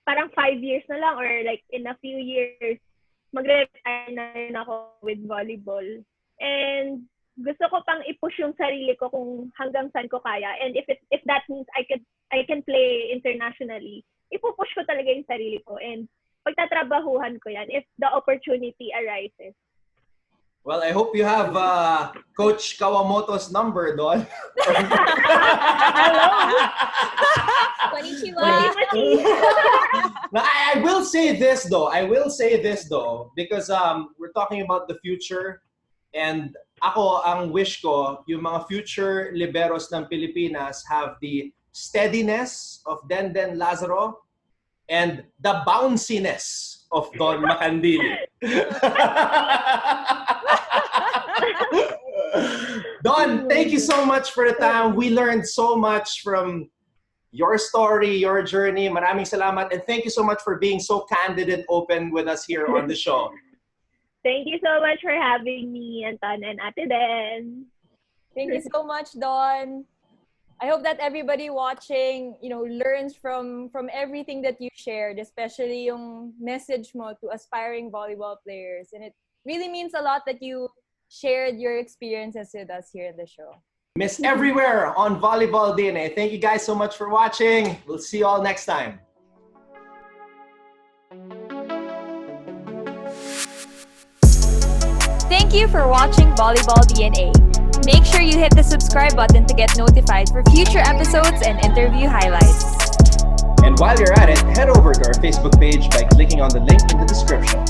parang 5 years na lang, or like in a few years magre-retire na rin ako with volleyball. And gusto ko pang i-push yung sarili ko kung hanggang saan ko kaya. And if that means I can play internationally, ipupush ko talaga yung sarili ko. And pagtatrabahuhan ko yan if the opportunity arises. Well, I hope you have Coach Kawamoto's number, Don. Hello. Konnichiwa. Now, I will say this though. Because we're talking about the future, and ako, ang wish ko, yung mga future liberos ng Pilipinas have the steadiness of Denden Lazaro and the bounciness of Don Macandili. Don, thank you so much for the time. We learned so much from your story, your journey. Maraming salamat, and thank you so much for being so candid and open with us here on the show. Thank you so much for having me, Anton and Ate Den. Thank you so much, Don. I hope that everybody watching, learns from everything that you shared, especially yung message mo to aspiring volleyball players. And it really means a lot that you shared your experiences with us here in the show. Miss Everywhere on Volleyball DNA. Thank you guys so much for watching. We'll see you all next time. Thank you for watching Volleyball DNA. Make sure you hit the subscribe button to get notified for future episodes and interview highlights. And while you're at it, head over to our Facebook page by clicking on the link in the description.